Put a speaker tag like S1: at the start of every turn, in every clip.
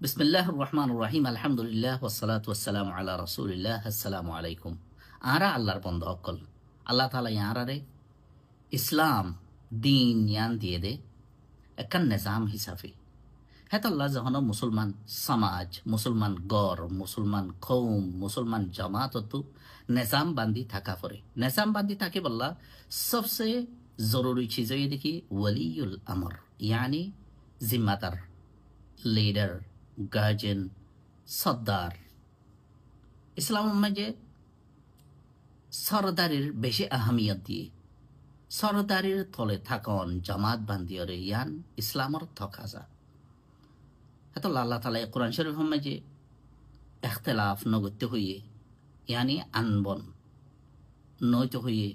S1: বিসমিল্লাহির রহমানির রহিম আলহামদুলিল্লাহ ওয়াসসালাতু ওয়াসসালামু আলা রাসূলিল্লাহ আসসালামু আলাইকুম। আরা আল্লাহর বন্ধা অকল আল্লাহ তাআলা ইয়ারারে ইসলাম দিন ইয়ান দিয়ে দে একখান নিজাম হিসাবে হ্যাঁ আল্লাহ যখন মুসলমান সমাজ মুসলমান গড় মুসলমান কৌম মুসলমান জামাততু নিজাম বান্দি থাকা পরে নিজাম বান্দি থাকে বললা সবসে জরুরি চিজ ये देखिए वलीउल अमर यानी जिम्मेदार লিডার গার্জেন সর্দার ইসলামের মাঝে সরদারির বেশি আহমিয়ত দিয়ে সরদারির তলে থাকন জামাত বান্দিয়রে ইয়ান ইসলামর থকাজা এত আল্লাহ তাআলা কোরআন শরীফের মাঝে ইখতিলাফ নগত্য হইয়ে ইয়ানি আনবন নয়তো হইয়ে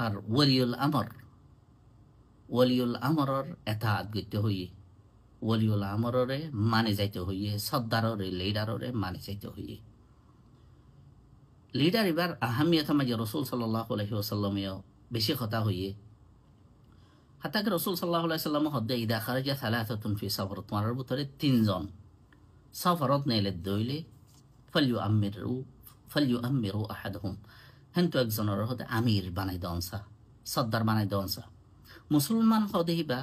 S1: আর ওয়ালিউল আমরর এতাআত গত্য হইয়ে ওয়ালিউল আমররে মানে যাইতে হইয়ে সর্দাররে লিডাররে মানে যাইতে হইয়ে লিডার এবার আহমিয়ত মাঝে রসুল সাল্লাল্লাহু আলাইহি ওয়াসাল্লামেও বেশি কথা হইয়ে হাতাকে রসুল সাল্লাল্লাহু আলাইহি ওয়াসাল্লাম হদ্দে ইদা খারাজা সালাসাতুন ফি সফর তোমার ভিতরে তিনজন সফরত নেলে দইলে ফালিউআমিরু আহাদহুম হেন্তু একজনের হতে আমির বানাই দনসা সর্দার বানাই দনসা মুসলমান হদেহিবা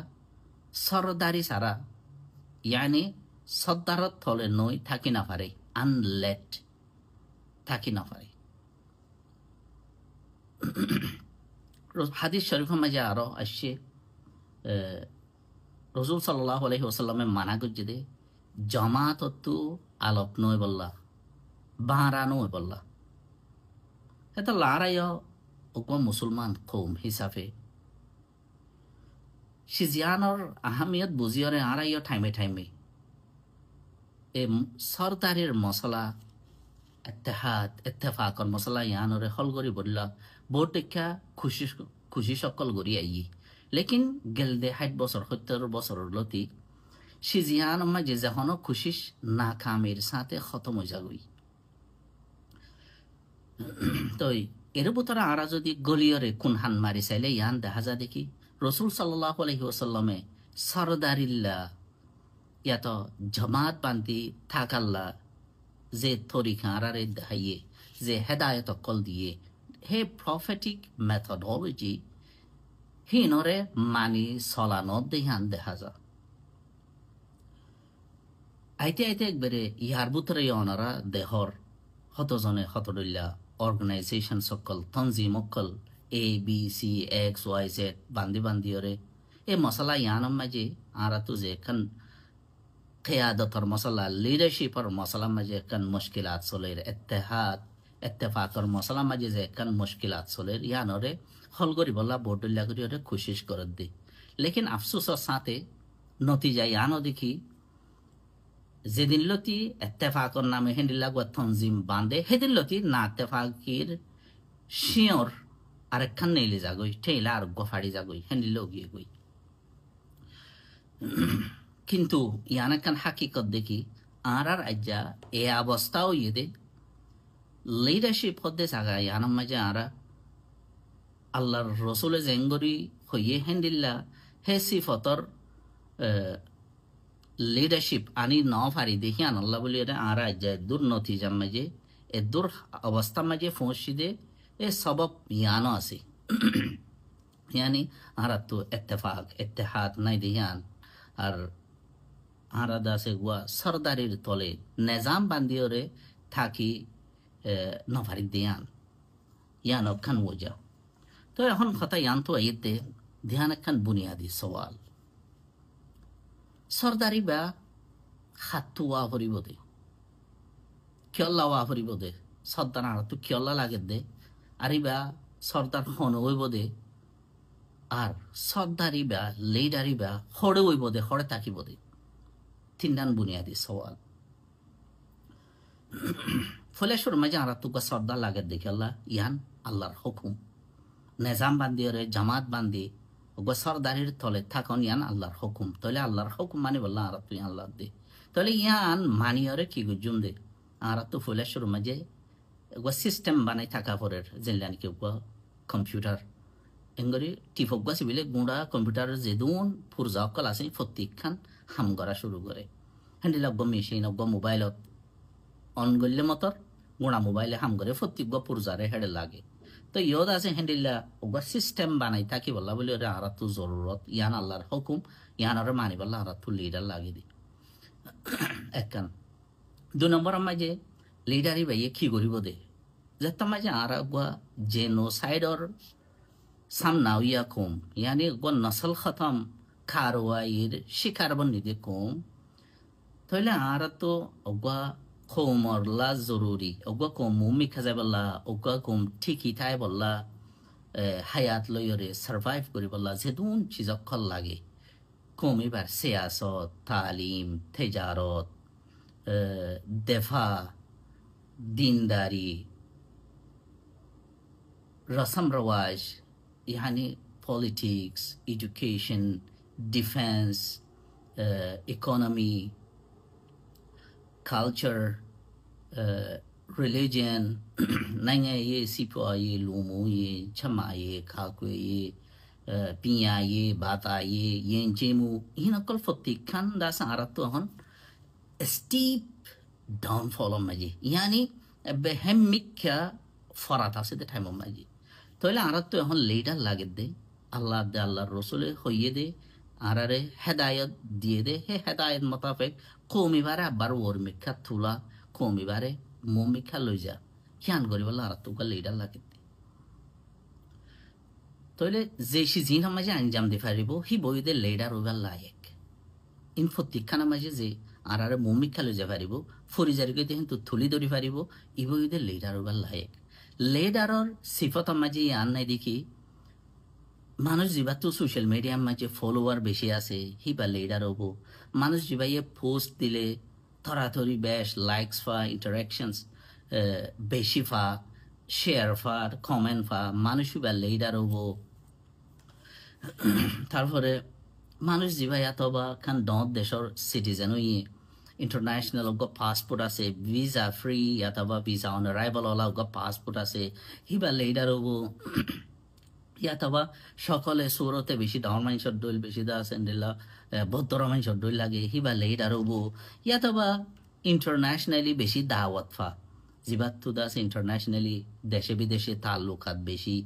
S1: সরদারি সারা ইয়ানি সর্দারত থলে নই থাকি না পারে আনলেট থাকি না পারে হাদিস শরীফের মাঝে আরো আসছে রসুল সাল্লাল্লাহু আলাইহি ওয়াসাল্লামে মানা করছে দে জামাততু আলোক নয় বললা বাঁরা নয় বললা এটা লারায় মুসলমান কৌম হিসাবে সিজিয়ানোর আহমিয়ত বুঝিয়রে আড়াইয় ঠাইমে ঠাইমে এ সরদারের মশলা এত্তেহাদ এত্তেফাকর মশলা ইয়ানরে হল করি বললা বহুত দেখা খুশি সকল করি আই লেকিন গেলদে 60 বছর 70 বছরের লতি সিজিয়ান মাঝে যখন খুশিস না কামের সাথে খতম হয়ে যাগই তো এর ভিতরে আরা যদি গলিয়রে কুনহান মারি চাইলে ইয়ান দেখা যা দেখি রসুল সাল্লাল্লাহু আলাইহি ওয়াসাল্লামে সরদারিল্লা ইয়াত জামাত বান্দি থাকাল্লা যে তরিকা আরারে দেখাইয়ে যে হেদায়ত কল দিয়ে হে প্রফেটিক মেথডোলজি হিনরে মানি চলানো দেহান দেখা যা আইতে আইতে একবারে ইয়ার ভিতরে অনারা দেহর হতজনে হতদল্লা অর্গানাইজেশন সকল তঞ্জিম অকল A B C X Y Z বান্দি বান্দিয়রে এ মশলা ইয়ানম মাঝে আরা তো যে এখন क़यादतर मसला लीडरशिपर मसला मजे कन मुश्किलात सोलेर इत्तेहाद इत्तेफाकर मसला मजे जे कन मुश्किलात सोलेर यानरे हल करी बल्ला बोर्डुल्ला करी ओरे कोशिश कर दे लेकिन अफसोसर साथे नतीजा यानो देखी जेदिन लती इत्तेफाकर नामे हेंडिला गो तंजीम बांधे हेदिन लती ना इत्तेफाकीर शियोर आरेकखान नेले जागोई ठेला आर गोफाड़ी जागोई हेंडिलो गिये गई কিন্তু ইয়ানাকান হাকিকত দেখি আর আজ্জা এ অবস্থাও ইয়ে লিডারশিপ হতে জায়গা ইয়ানার মাঝে আরা আল্লাহর রসুলের জেঙ্গরি হইয়ে হেন্দিল্লা হে সিফতর লিডারশিপ আনি ন পারি দেখি আনাল্লাহ বলি আর আজ্জা দূর নতিজার মাঝে এ দূর অবস্থার মাঝে পৌঁছি দে এ সবব ইয়ানো আছে ইয়ানি আর তো ইত্তেফাক ইত্তেহাদ নাই দেহিয়ান আর আরাদা সে গুয়া সরদারির তলে নিজাম বান্দিয়রে থাকি নভারি দিয়ান ইয়ান অখান ওজা তো এখন কথা ইয়ান তো আইতে ধ্যান একখান বুনিয়াদি সওয়াল সরদারি বা খাতুয়া হরিব দে কিয়ল্লা ওয়া হরিব দে সর্দার আর তো কিয়ল্লা লাগে দে আরিবা সর্দার হন হইব দে আর সর্দারি বা লিডারি বা হড়ে হইব দে হড়ে থাকিব দে তিনটান বুনিয়াদি সওয়াল ফলেশ্বর মাঝে আর তুকা সর্দার লাগে দেখে আল্লাহ ইয়ান আল্লাহর হুকুম নিজাম বান্দিয়রে জামাত বান্দি ওগো সরদারির তলে থাকুন ইয়ান আল্লাহর হুকুম তাহলে আল্লাহর হুকুম মানে বললাম আর তুই আল্লাহ দে তাহলে ইয়ান মানিয়রে কি গুজুম দে আর তো ফলেশ্বর মাঝে ওগো সিস্টেম বানাই থাকা পরের জেনলান কি কম্পিউটার এঙ্গরি টিফক গাছি বিলে গুঁড়া কম্পিউটার যেদুন ফুরজা অকল আছে প্রত্যেকখান হাম করা শুরু করে হ্যান্ডিল অগ্গ মেশিন অগ্গ মোবাইলত অন করলে মতর গুঁড়া মোবাইলে হাম করে প্রত্যেক ফুরজারে হেডে লাগে তো ইয়দ আছে হ্যান্ডিল্লা ওগা সিস্টেম বানাই থাকি বললা বলে ওরা আর তো জরুরত ইয়ান আল্লাহর হুকুম ইয়ান আর মানি বললা আর তো লিডার লাগে দি একখান 2 নম্বর মাঝে লিডারি বাইয়ে কি করিব দে যেটা মাঝে আর জেনোসাইডর সামনাও ইয়া কম ইয়ানি গো নসল খতম খারওয়াইয়ের শিকার বন্দিতে কম তাহলে আর তো ওগা খোমরলা জরুরি ওগা কম মুমি খাজাই বললা ওগা কম ঠিকই ঠাই বললা হায়াত লয়রে সার্ভাইভ করি বললা যেদুন চিজক্ষল লাগে কম এবার সিয়াসত তালিম তেজারত দেফা দিনদারি रसम रवाज यानी politics education defence economy culture religion नंगे ये सिपो ये लुमो ये छमा ये खाको ये पिया ये बाता ये जेमू इन अकल फत्ती खान दास आरत तो हन स्टीप डाउनफॉल मजी यानी बेहमिक क्या फराता से दे टाइम मजी তাহলে আর তো এখন লিডার লাগে দে আল্লাহর রসুলে হইয়ে দে আরে হেদায়ত দিয়ে দে হে হেদায়ত মোতাবেক কমিবারে আবার ওর মিক্ষা তুলা কমিবারে মিক্ষা লই যা খেয়ান করি বলে আর তো লিডার লাগে দে তাহলে যে সে জিন মাঝে আঞ্জাম দি পারিব হি বইদে লিডার ওগাল লায়ক ইন প্রত্যেকখানা মাঝে যে আরে মিক্ষা লই যা পারিব ফরিজারিকে কিন্তু থুলি ধরি পারিব ই বইদে লিডার ওগাল লায়ক লিডারর সিফত মাঝে আন নাই দেখি মানুষ যা তো সোশ্যাল মিডিয়ার মাঝে ফলোয়ার বেশি আছে হিবা লিডার হব মানুষ যা পোস্ট দিলে থরাথরি বেশ লাইকস ফা ইন্টারাকশনস বেশি ফা শেয়ার ফা কমেন্ট ফা মানুষ বা লিডার হব তারপরে মানুষ যা অথবা খান দত দেশের সিটিজেন হইয়ে इंटरनेशनल पासपोर्ट আছে ভিসা ফ্রি অথবা visa on arrival OLA passport আছে হিবা লিডার হবো অথবা সকলে সুরতে বেশি ডাউন মাইন্সর দইল বেশি দা সেন্ডেলা ভদ্র মাইন্সর দইল লাগে হিবা লিডার হবো অথবা ইন্টারন্যাশনালি বেশি দাওয়াত ফা জিবাত তো দাস ইন্টারন্যাশনালি দেশে বিদেশে তাল্লুকাত বেশি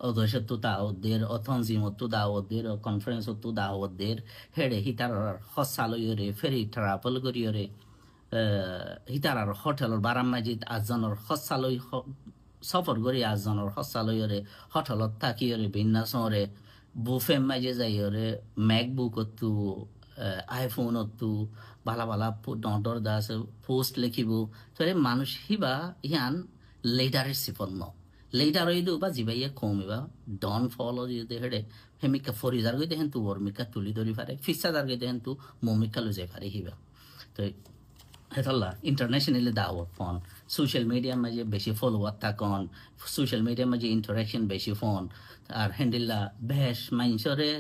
S1: অদেশত তো দাওয়াতদের অথনজিমত তো দাওয়াতদের কনফারেন্সত তো দাওয়াতদের হেডে হিতার হসালয়রে ফেরি ট্রাভেল করিয়রে হিতার হোটেলর বারাম মাজিদ আজজনের হসালয় সফর করি আজজনের হসালয়রে হোটেলত থাকিয়রে বিন্যাসরে বুফে মাঝে যাইয়রে ম্যাকবুকত আইফোনত ভালা ভালা ডর দাস পোস্ট লিখিব তাহলে মানুষ হিবা ইয়ান লিডারের সিপন্ন লিডার হইদু বা জিবাইয়া কমিবা ডন ফলো যদি হেডে হেমিকা ফরিজার গই দেখেন তু বর্মিকা তুলি ধরি পারে ফিসাদার গই দেখেন তু মমিকা লই যাই পারে হিবা তো হেতাল্লা ইন্টারন্যাশনালি দাওয়াত ফোন সোশ্যাল মিডিয়ার মাঝে বেশি ফলোয়ার থাকন সোশ্যাল মিডিয়ার মাঝে ইন্টারাকশন বেশি ফোন আর হ্যান্ডিল্লা বেশ মানুষরে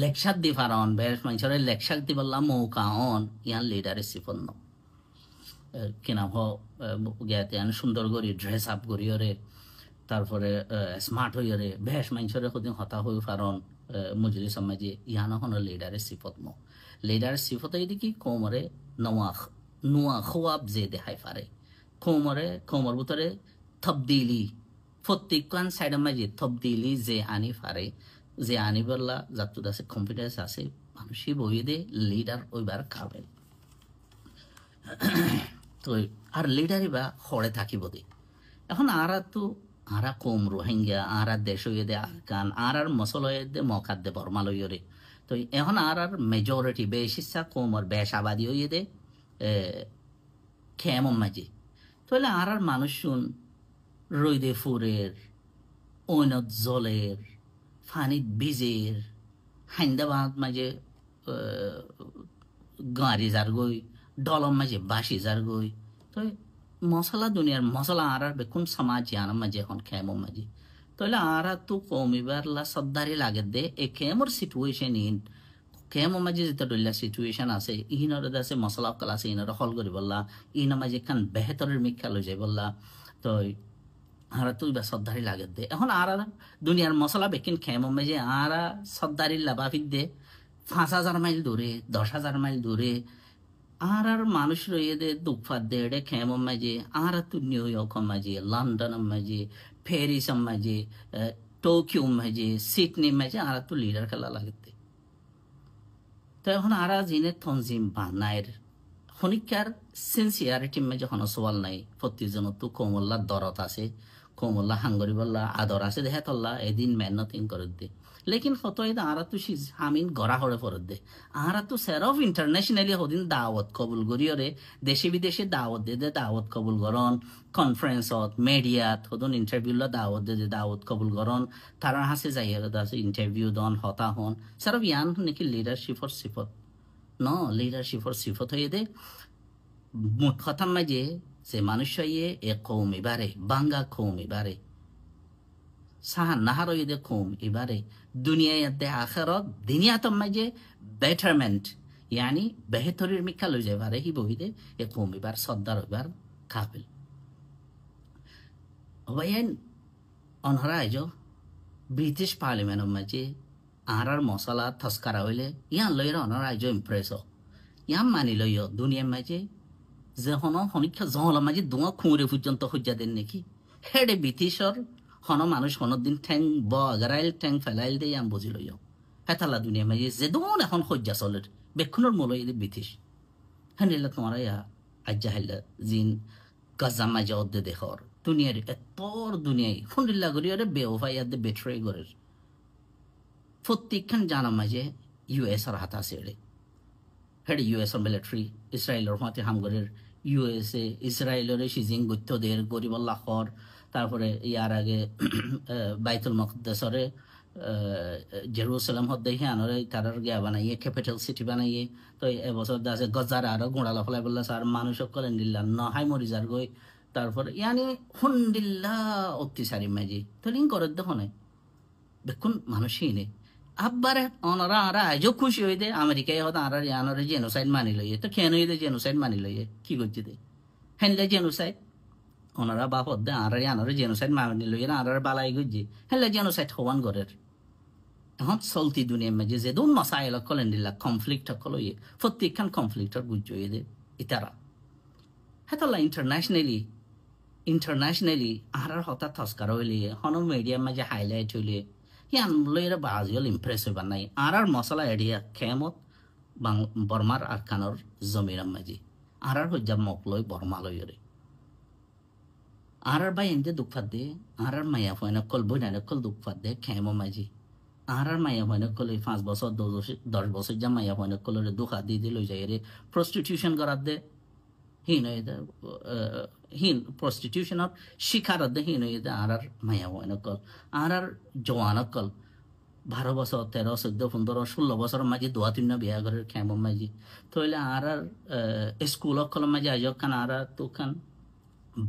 S1: লেকচার দি পারন বেশ মানুষরে লেকচার দি বললাম মৌকা অন ইয়ান লিডারের সিপন্ন কিনা জ্ঞাতে সুন্দর করি ড্রেস আপ করিওরে তারপরে স্মার্ট হইরে বেশ মানুষরে কদিন হতা হই পারন মজলিস সমাজে ইয়ান হন লিডারের সিফত ন লিডারের সিফত এই কি কোমরে নোয়া খোয়াব যে দেখাই পারে কোমর ভিতরে তবদিলি প্রত্যেকখান সাইডের মাঝে তবদিলি যে আনি পারে যে আনি বললা যাত্র আছে কনফিডেন্স আছে মানুষই বই দে লিডার ওইবার খাবেন তো আর লিডারই বা হরে থাকিব দে এখন আরা তো আরা কম রোহিঙ্গা আরা দেশ হয়ে দে আফগান আর মসল হয়ে দে মকাত দে বর্মাল হইরে তো এখন আর মেজরিটি বেশিসা কম আর বেশ আবাদি হয়ে দে খেম মাঝে তাহলে আর মানুষ শুন রইদে ফুরের ঐনত জলের ফানিত বীজের হাইন্দাবাদ মাঝে গাড়ি যার গই ডলম মাঝে বাসি যার গই তো মশলা দুনিয়ার মশলা আর বেকুন সমাজ জানা মাঝে এখন খেম মাঝে তাহলে আর তো কমিবার লা সদ্দারি লাগে দে এ খেমর সিচুয়েশন ইন খেম মাঝে যেটা ডলিয়া সিচুয়েশন আছে ইহিনর আছে মশলা কলা আছে ইনার হল করি বললা ইন মাঝে খান বেহতরের মিক্ষা লই যাই বললা তো আরা তুই বা সর্দারি লাগে দে এখন আর দুনিয়ার মশলা বেকিন খেয়ে যে আরা সর্দারি লাভাফিক দে 5,000 মাইল দূরে 10,000 মাইল দূরে আর মানুষ রয়ে দে দুঃখাত দে এডে খেয়ে মাঝে আর তু নিউ ইয়র্ক মাঝে লন্ডন মাঝে প্যারিস মাঝে টোকিও মাঝে সিডনি মাঝে আর তু লিডার খেলা লাগে দে তো এখন আরা জিনে তনজিম বানায়ের খনিকার সিনসিয়ারিটি মাঝে কোনো সওয়াল নাই প্রত্যেকজন তো কোমল্লার দরদ আছে কোমল্লা হাঙ্গরি বললা আদর আছে দেখে তল্লা এদিন মেহনতিং করে দে লেকিন কত আরা তো হামিন গড়া হরে পড়ে দে আরা তো সেরফ ইন্টারন্যাশনালি হদিন দাওয়াত কবুল করিয়রে দেশে বিদেশে দাওয়াত দে দে দাওয়াত কবুল করন কনফারেন্সত মিডিয়াত হদন ইন্টারভিউলা দাওয়াত দে দে দাওয়াত কবুল করন তারা হাসে যাইয়ে আছে ইন্টারভিউ দন হতা হন সেরফ ইয়ান নাকি লিডারশিপর সিফত ন লিডারশিপর সিফত হয়ে দে মোট কথা মাঝে যে মানুষ ইয়ে এ কৌম এবারে বাঙ্গা কৌম এবারে সাহা নাহার দে কৌম এবারে দুনিয়াতে আখেরত দুনিয়াত মাঝে বেটারমেন্ট ইয়ানি বেহতরির মিক্ষা লই যাবারে হি বহিদে এ কৌম এবার সর্দার এবার কাবিল হবাইন অনহরা আইজ ব্রিটিশ পার্লিমেন্টের মাঝে আর মশলা থসকারা হইলে ইয়ান লইরা অনহরা আইজ ইমপ্রেস ইয়ান মানি লইয় দুনিয়ার মাঝে যে হন হনিক্ষা জহলা মাঝে দোয়া খুঁড়ে পর্যন্ত হজ্জা দেন নাকি হেডে ব্রিটিশর হন মানুষ হনদিন ঠ্যাং বগারাইল ঠ্যাং ফেলাইল দিয়ে আম বুঝি লইয় হেতালা দুনিয়া মাঝে যে দোন এখন হজ্জা চলের বেক্ষণের মূল ব্রিটিশ হ্যাঁ তোমার ইয়া আজ্জা হাইলা জিন গাজা মাঝে অদ্দে দেখর দুনিয়ার এতর দুনিয়ায় ফন্ডিল্লা করি ওরে বেওফাই আদে বেট্রে গরের প্রত্যেকখান জানা মাঝে ইউএসর হাত আছে এড়ে হেড ইউএসর মিলিটারি ইসরায়েলের মাতে হামগরের ইউএসএ ইসরায়েলের সিজিং গত্য দের গরিবল্লা হর তারপরে ইয়ার আগে বাইতুল মকদ্দেসরে জেরুসালাম হদ্দে আনরে তারার গিয়া বানাইয়ে ক্যাপিটাল সিটি বানাইয়ে তো এবছর আছে গজার আরো গোড়ালা ফলাই বললা স্যার মানুষ কলেন দিল্লা নহাই মরি যার গই তারপরে ইয়ানি হুন্ডিল্লা অত্যাচারী মাঝি তো লিঙ্ক করে দেখো দেখুন মানুষই নেই আব্বারে অনরা আরা আজও খুশি হয়ে দে আমেরিকায় হতো আর ইয়ানরে জেনোসাইড মানি লইয়ে তো কেন হয়ে দে জেনোসাইড মানি লইয়ে কি করছি দে হেনলে জেনোসাইড ওনারা বাপ দে আর ইয়ানরে জেনোসাইড মানি লইয়ে না আর বালাই গুজি হেনলে জেনোসাইড হওয়ান গরের এখন চলতি দুনিয়ার মাঝে যে দুন মাসাইল কলেন দিল্লা কনফ্লিক্ট লইয়ে প্রত্যেকখান কনফ্লিক্টর বুঝ হয়ে দে ইতারা হেতলা ইন্টারন্যাশনালি আর হঠাৎ থসকার হইলে হন মিডিয়ার মাঝে হাইলাইট হইলে ইয়ান লইরা বাজিল ইমপ্রেস হইবার নাই আর মশলা এডিয়া খেমত বর্মার আর কানর জমিরাম মাঝি আর হজ্জা মক লই বর্মা লইরে আর বাই এনতে দুঃখাত দে আর মায়া ফয়না কল বইনা কল দুঃখাত দে খেম মাঝি আর মায়া ফয়না কল 5 বছর 10 বছর যা মায়া ফয়না কলরে দুঃখা দিয়ে লই যায় রে প্রস্টিটিউশন করার দে হিন প্রস্টিটিউশনের শিকার দে হিন হইতে আর মায়া ফয়না কল আর জওয়ান কল 12 বছর 13 14 15 16 বছর মাঝে দোয়া তিন বিয়া ঘরের খেম মাঝি তইলে আর স্কুল কল মাঝে আজ খান আর তোখান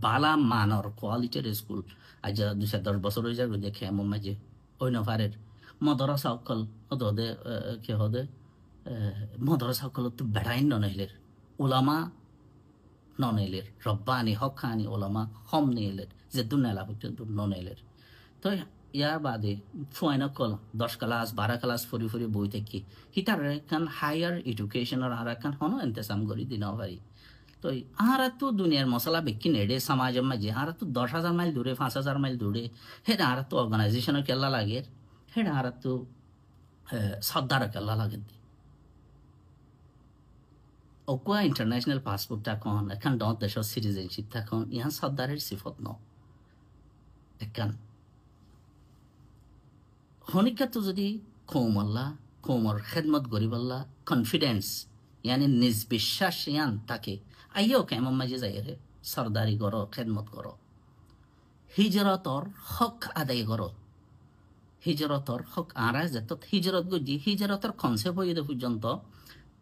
S1: বালা মানর কোয়ালিটির স্কুল আজ 210 বছর হয়ে যাবে যে খেম মাঝে ওই নফারের মদরসা অকল ওদে কে হদে মদরসা অকল তো বেড়াইন নইলের উলামা ননেলের রব্বানি হকানি ওলামা হম নেলের যে দুনেলা পর্যন্ত ননেলের তো ইয়ার বাদে ফুয়াইনা কল 10 ক্লাস 12 ক্লাস ফুরি ফুরি বই থেকে হিতার কান হায়ার এডুকেশনের আর কান হনো ইন্তজাম করি দিন ভাই তো আর তো দুনিয়ার মশলা বেকি নেড়ে সমাজের মাঝে আর তো 10,000 মাইল দূরে 5,000 মাইল দূরে হেড আর তো অর্গানাইজেশনের কেল্লা লাগে হেড আর তো সর্দার কেল্লা লাগে ওকুয়া ইন্টারন্যাশনাল পাসপোর্ট থাকুন এখন দত দেশের সিটিজেনশিপ থাকুন ইহান সর্দারের সিফত ন একান হনিকা তো যদি কৌমর খেদমত গরিবল্লা কনফিডেন্স ইয়ানি নিজ বিশ্বাস ইয়ান থাকে আইও কেমন মাঝে যাই রে সর্দারি করো খেদমত করো হিজরতর হক আদায় করো হিজরতর হক আরা যেত হিজরত গুজি হিজরতর কনসেপ্ট হয়ে পর্যন্ত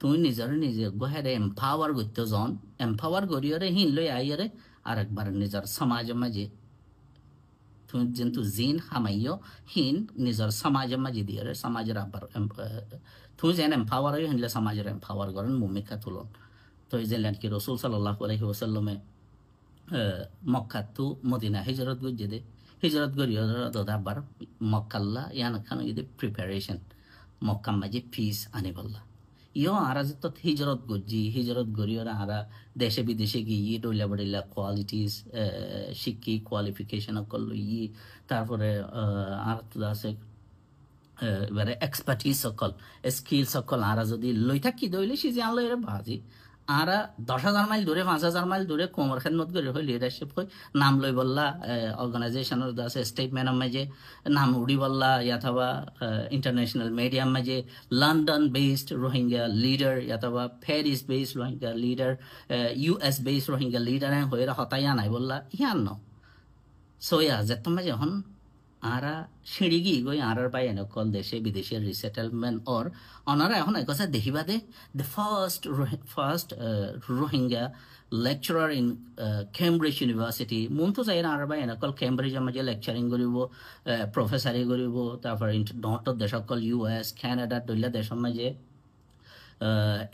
S1: তুই নিজে গহেরে এম্পাওয়ার করতে জন এম্পাওয়ার করিয়রে হিন লই আইয়রে আর একবার নিজের সমাজের মাঝে তুই যেহেতু জিন হামাইয় হিন নিজের সমাজের মাঝে দিয়ে সমাজের আবার তুই যেন এম্পাওয়ার হয়ে হিনলে সমাজের এম্পাওয়ার করেন ভূমিকা তুলন তো এই যে কি রসুল সাল্লাল্লাহু আলাইহি ওয়াসাল্লামে মক্কা টু মদিনা হিজরত গজ্জে দে হিজরত গরিয় দাবার মক্কাল্লা ইয়ান খান ইদে প্রিপারেশন মক্কাম মাঝে পিস আনি বললা ইয়ো আরা যে তো হিজরত গজ্জি হিজরত গরিয়রা আরা দেশে বিদেশে গিয়ে ডইলা বড়িলা কোয়ালিটিস শিক্ষি কোয়ালিফিকেশন করলো তারপরে আর তো আছে এবারে এক্সপার্টিস সকল স্কিল সকল আরা যদি লই থাকি দইলে সে যে আনলো এর বাজি আরা 10,000 মাইল দূরে 5,000 মাইল দূরে কোমর খেদমত করে হই লিডারশিপ হই নাম লই বললা অর্গানাইজেশনের আছে স্টেটমেন্ট মাঝে নাম উড়ি বললা অথবা ইন্টারন্যাশনাল মিডিয়াম মাঝে লন্ডন বেসড রোহিঙ্গা লিডার অথবা Paris based Rohingya leader US based Rohingya leader হয়ে হতাইয়া নাই বললা ইয়ান ন সোয়া যেত মাঝে এখন আরা সিঁড়ি গিয়ে গই আরার পাই এনেকল দেশে বিদেশের রিসেটেলমেন্ট অর অনারা এখন এক কথা দেখিবা দে the first Rohingya lecturer in Cambridge University মন তো যাই আরার পাই এনেকল কেমব্রিজের মাঝে লেকচারিং কৰিব প্রফেসারি কৰিব তারপর নর্থর দেশ সকল ইউএস কানাডা দলীয় দেশের মাঝে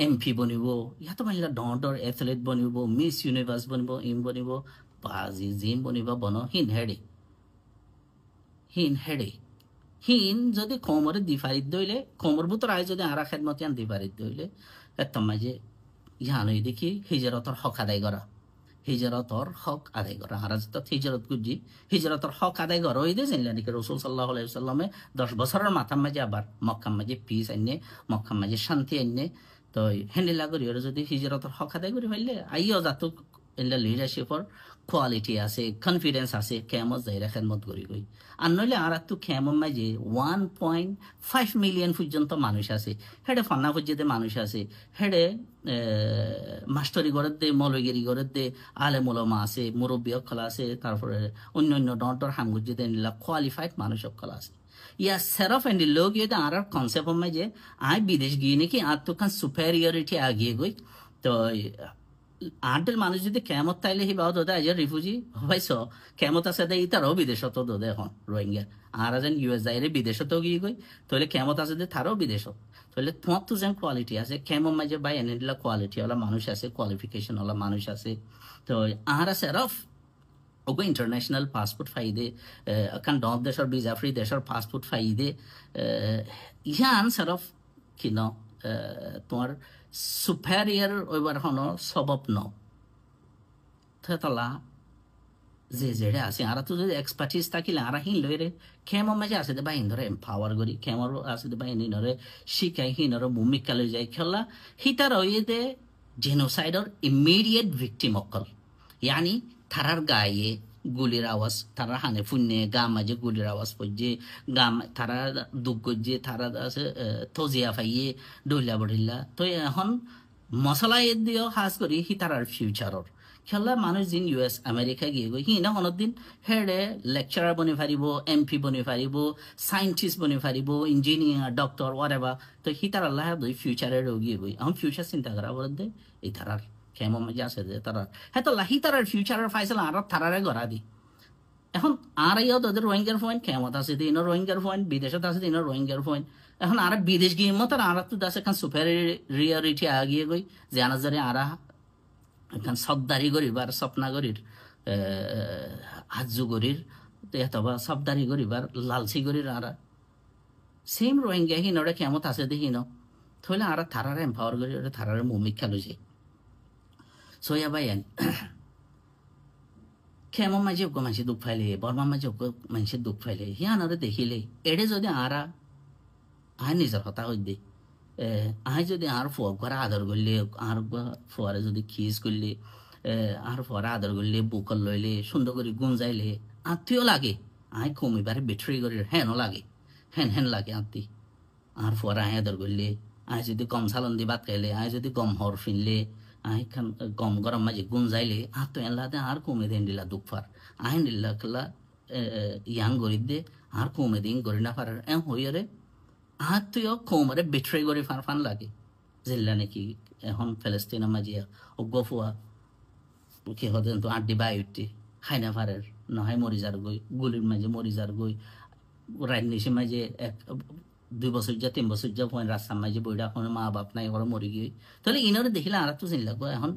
S1: এমপি বনিব ইয়াতো মানিলা ডৰ এথলেট বনিব মিস ইউনিভার্স বনিব বনিব বাজি জিম বনিব বন হিন হেডে হিন যদি কোমরে দিফারিত দইলে কোমর বুতর আয় যদি আরা খেদমতিয়ান দিফারিত দইলে এত মাঝে ইহানই দেখি হিজরতর হক আদায় করা হিজরতর হক আদায় করা আরা যত হিজরত গুজি হিজরতর হক আদায় করা ওই দিয়ে জানলেন নাকি রসুল সাল্লাহ আলাইসাল্লামে 10 বছরের মাথার মাঝে আবার মক্কার মাঝে পিস আইনে মক্কার মাঝে শান্তি আইনে তো হেন্ডিলা করি ওরা যদি হিজরতর হক আদায় করি ফেললে আইও যাত লিডারশিপর কোয়ালিটি আছে কনফিডেন্স আছে কেমত যাইরা খেদমত করি গই আর নইলে আর একটু কেমন মাঝে 1.5 মিলিয়ন পর্যন্ত মানুষ আছে হেডে ফান্না পর্যন্ত মানুষ আছে হেডে মাস্টারি গড়ের দে মৌলগিরি গড়ের দে আলে মোলমা আছে মুরব্বী অকল আছে তারপরে অন্য ডর হামগুজিতে নিলা কোয়ালিফাইড মানুষ অকল আছে ইয়া সেরফ এন্ড লোক ইয়ে আর কনসেপ্ট মাঝে আয় বিদেশ গিয়ে নাকি আর তো কান সুপেরিয়রিটি আগিয়ে গই তো আডেল মানুষ যদি কেমত তাইলে সি বাও দোদে আজ রিফিউজি হবাইছ কেমত আছে দে ইতারও বিদেশত দোদে এখন রোহিঙ্গা আর যেন ইউএস যাইরে বিদেশত গিয়ে গই তাহলে কেমত আছে দে তারও বিদেশত তাহলে তোমার তো যেন কোয়ালিটি আছে কেমন মাঝে বাই এনে দিলা কোয়ালিটি ওলা মানুষ আছে কোয়ালিফিকেশন ওলা মানুষ আছে তো আর আছে রফ ওগো ইন্টারন্যাশনাল পাসপোর্ট ফাইদে কারণ দশ দেশের ভিসা ফ্রি দেশের পাসপোর্ট ফাইদে ইয়ান সরফ কিন তোমার সুপেরিয়র ওইবার হন সবব ন তালা যে যেটা আছে আর তো যদি এক্সপার্টিস থাকিলে আর হিন লইরে কেমন মাঝে আছে দে বাহিন ধরে এম্পাওয়ার করি কেমন আছে দে বাহিনী ধরে শিখাই হিনর ভূমিকা লই যায় খেলা হিতার ওই দে জেনোসাইডর ইমিডিয়েট ভিকটিম অকল ইয়ানি থারার গায়ে গুলির আওয়াজ তারা হানে ফুন্নে গা মাঝে গুলির আওয়াজ পড়ছে গা তারা দুঃখ করছে তারা আছে থজিয়া ফাইয়ে ডইলা বড়িলা তো এখন মশলা এ দিও হাজ করি হি তারার ফিউচারর খেলা মানুষ দিন ইউএস আমেরিকা গিয়ে গই হি না দিন হেডে লেকচারার বনি পারিব এমপি বনি পারিব সাইন্টিস্ট বনি পারিব ইঞ্জিনিয়ার ডক্টর ওয়ারেভার তো হি তার আল্লাহ দই ফিউচারের গিয়ে গই এখন ফিউচার চিন্তা করা বলে দে এই তারার কেমন মাঝে আছে যে তারা হ্যাঁ তো লাহি তারার ফিউচারের ফাইসলা আর তারারে গড়া দি এখন আর ইও তাদের রোহিঙ্গার পয়েন্ট কেমত আছে দিন রোহিঙ্গার পয়েন্ট বিদেশত আছে দিন রোহিঙ্গার পয়েন্ট এখন আর বিদেশ গিয়ে মতো আর তো দাস এখন সুপেরিয়রিটি আগিয়ে গই যে আনাজারে আরা এখন সবদারি গরিবার স্বপ্না গরির হাজু গরির অথবা সবদারি গরিবার লালসি গরির আরা সেম রোহিঙ্গা হিনরে কেমত আছে দেখিন থইলে আর থারারে এম্পাওয়ার করি থারারে মুমিক খেলো যে সোয়া বাইন কেমন মাঝে মানুষের দুঃখ ফাইলে বর্মা মাঝে মানুষের দুঃখ ফাইলে হিয়ানরে দেখিলে এড়ে যদি আরা আয় নিজের হতা হই দে আয় যদি আর ফুয়া ঘরে আদর করলে আর ফুয়ারে যদি খিস করলে আর ফুয়ারে আদর করলে বুকল লইলে সুন্দর করে গুঞ্জাইলে আত্মীয় লাগে আয় কমিবারে বেটরি করে হেনও লাগে হেন লাগে আত্মী আর ফুয়ারে আয় আদর করলে আয় যদি কম সালন দি ভাত খাইলে আয় যদি কম হর ফিনলে আয় খান কম গরম মাঝে গুঞ্জাইলে আর তো এনলাতে আর কমে দেন দিলা দুঃখার আয় দিল্লা খেলা ইয়াং গরিব দে আর কমে দিন গরি না পারার হইরে আর তুইও কমরে বেট্রে করে ফান লাগে জিল্লা নাকি এখন ফেলেস্তিনের মাঝে গফুয়া কি হতেন তো আড্ডি বাই উঠতে খাই না পারের নহয় মরি যার গই গুলির মাঝে মরি যার গই রাজনীতির মাঝে 2 বছর যা 3 বছর যা পয়েন্ট রাস্তার মাঝে বইটা এখন মা বাপ নাই ওরা মরি গিয়ে তাহলে ইনারে দেখিলে আর তো চিনি লাগবো এখন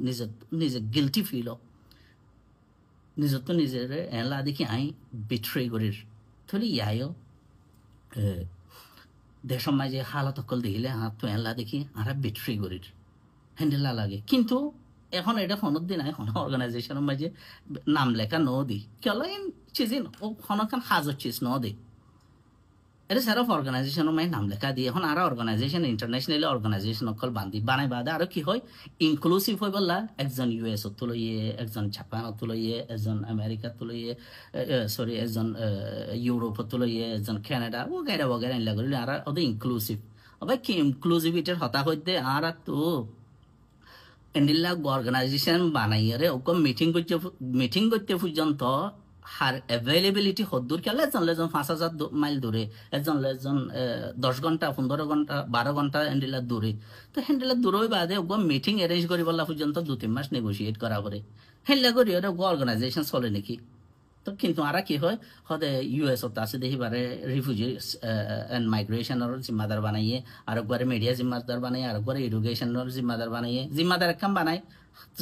S1: নিজে গিলটি ফিল নিজত নিজেরে এলা দেখি আই বিট্রে করির থলি ইয়ায়ও দেশৰ মাঝে হালত অকল দেখিলে তো এলা দেখি আর বিট্রে করির হ্যান্ডেলা লাগে কিন্তু এখন এটা হনত দিন এখন অর্গানাইজেশনের মাঝে নাম লেখা ন দি কেলা চিজিন ও হনখান হাজত চিজ ন দি এটা সেরফ অর্গানাইজেশনের মাঝে নাম লেখা দিয়ে এখন আর অর্গানাইজেশন ইন্টারন্যাশনাল অর্গানাইজেশন অকল বান্ধি বানাই বাদে আর কি হয় ইনক্লুসিভ হয়ে বললা একজন ইউএস তুলইয়ে একজন জাপান তুলইয়ে একজন আমেরিকা তুলইয়ে সরি একজন ইউরোপ তুলইয়ে একজন কানাডা ও গাইরা বগেরা ইনলা করিলে আর ওদের ইনক্লুসিভ আবার কি ইনক্লুসিভিটির হতা হইতে আর তো এন্ডিল্লা অর্গানাইজেশন বানাইয়ারে ওকে মিটিং করতে পর্যন্ত হার অ্যাভেলেবিলিটি হদ্দূর খেলে একজন লেজন 5,000 মাইল দূরে একজন লেজন 10 ঘন্টা 15 ঘন্টা 12 ঘন্টা হ্যান্ডেলা দূরে তো হ্যান্ডেলা দূরে বাদে ওকে মিটিং অ্যারেঞ্জ করি বলা পর্যন্ত 2-3 মাস নেগোসিয়েট করা করে হ্যান্ডেলা করি ওরা অর্গানাইজেশন চলে নাকি তো কিন্তু আর কি হয় হদে ইউএস আছে দেখি বারে রিফিউজি এন্ড মাইগ্রেশনের জিম্মাদার বানাইয়ে আর একবারে মিডিয়া জিম্মাদার বানাইয়ে আর একবারে এডুকেশনের জিম্মাদার বানাইয়ে জিম্মাদার একখান বানাই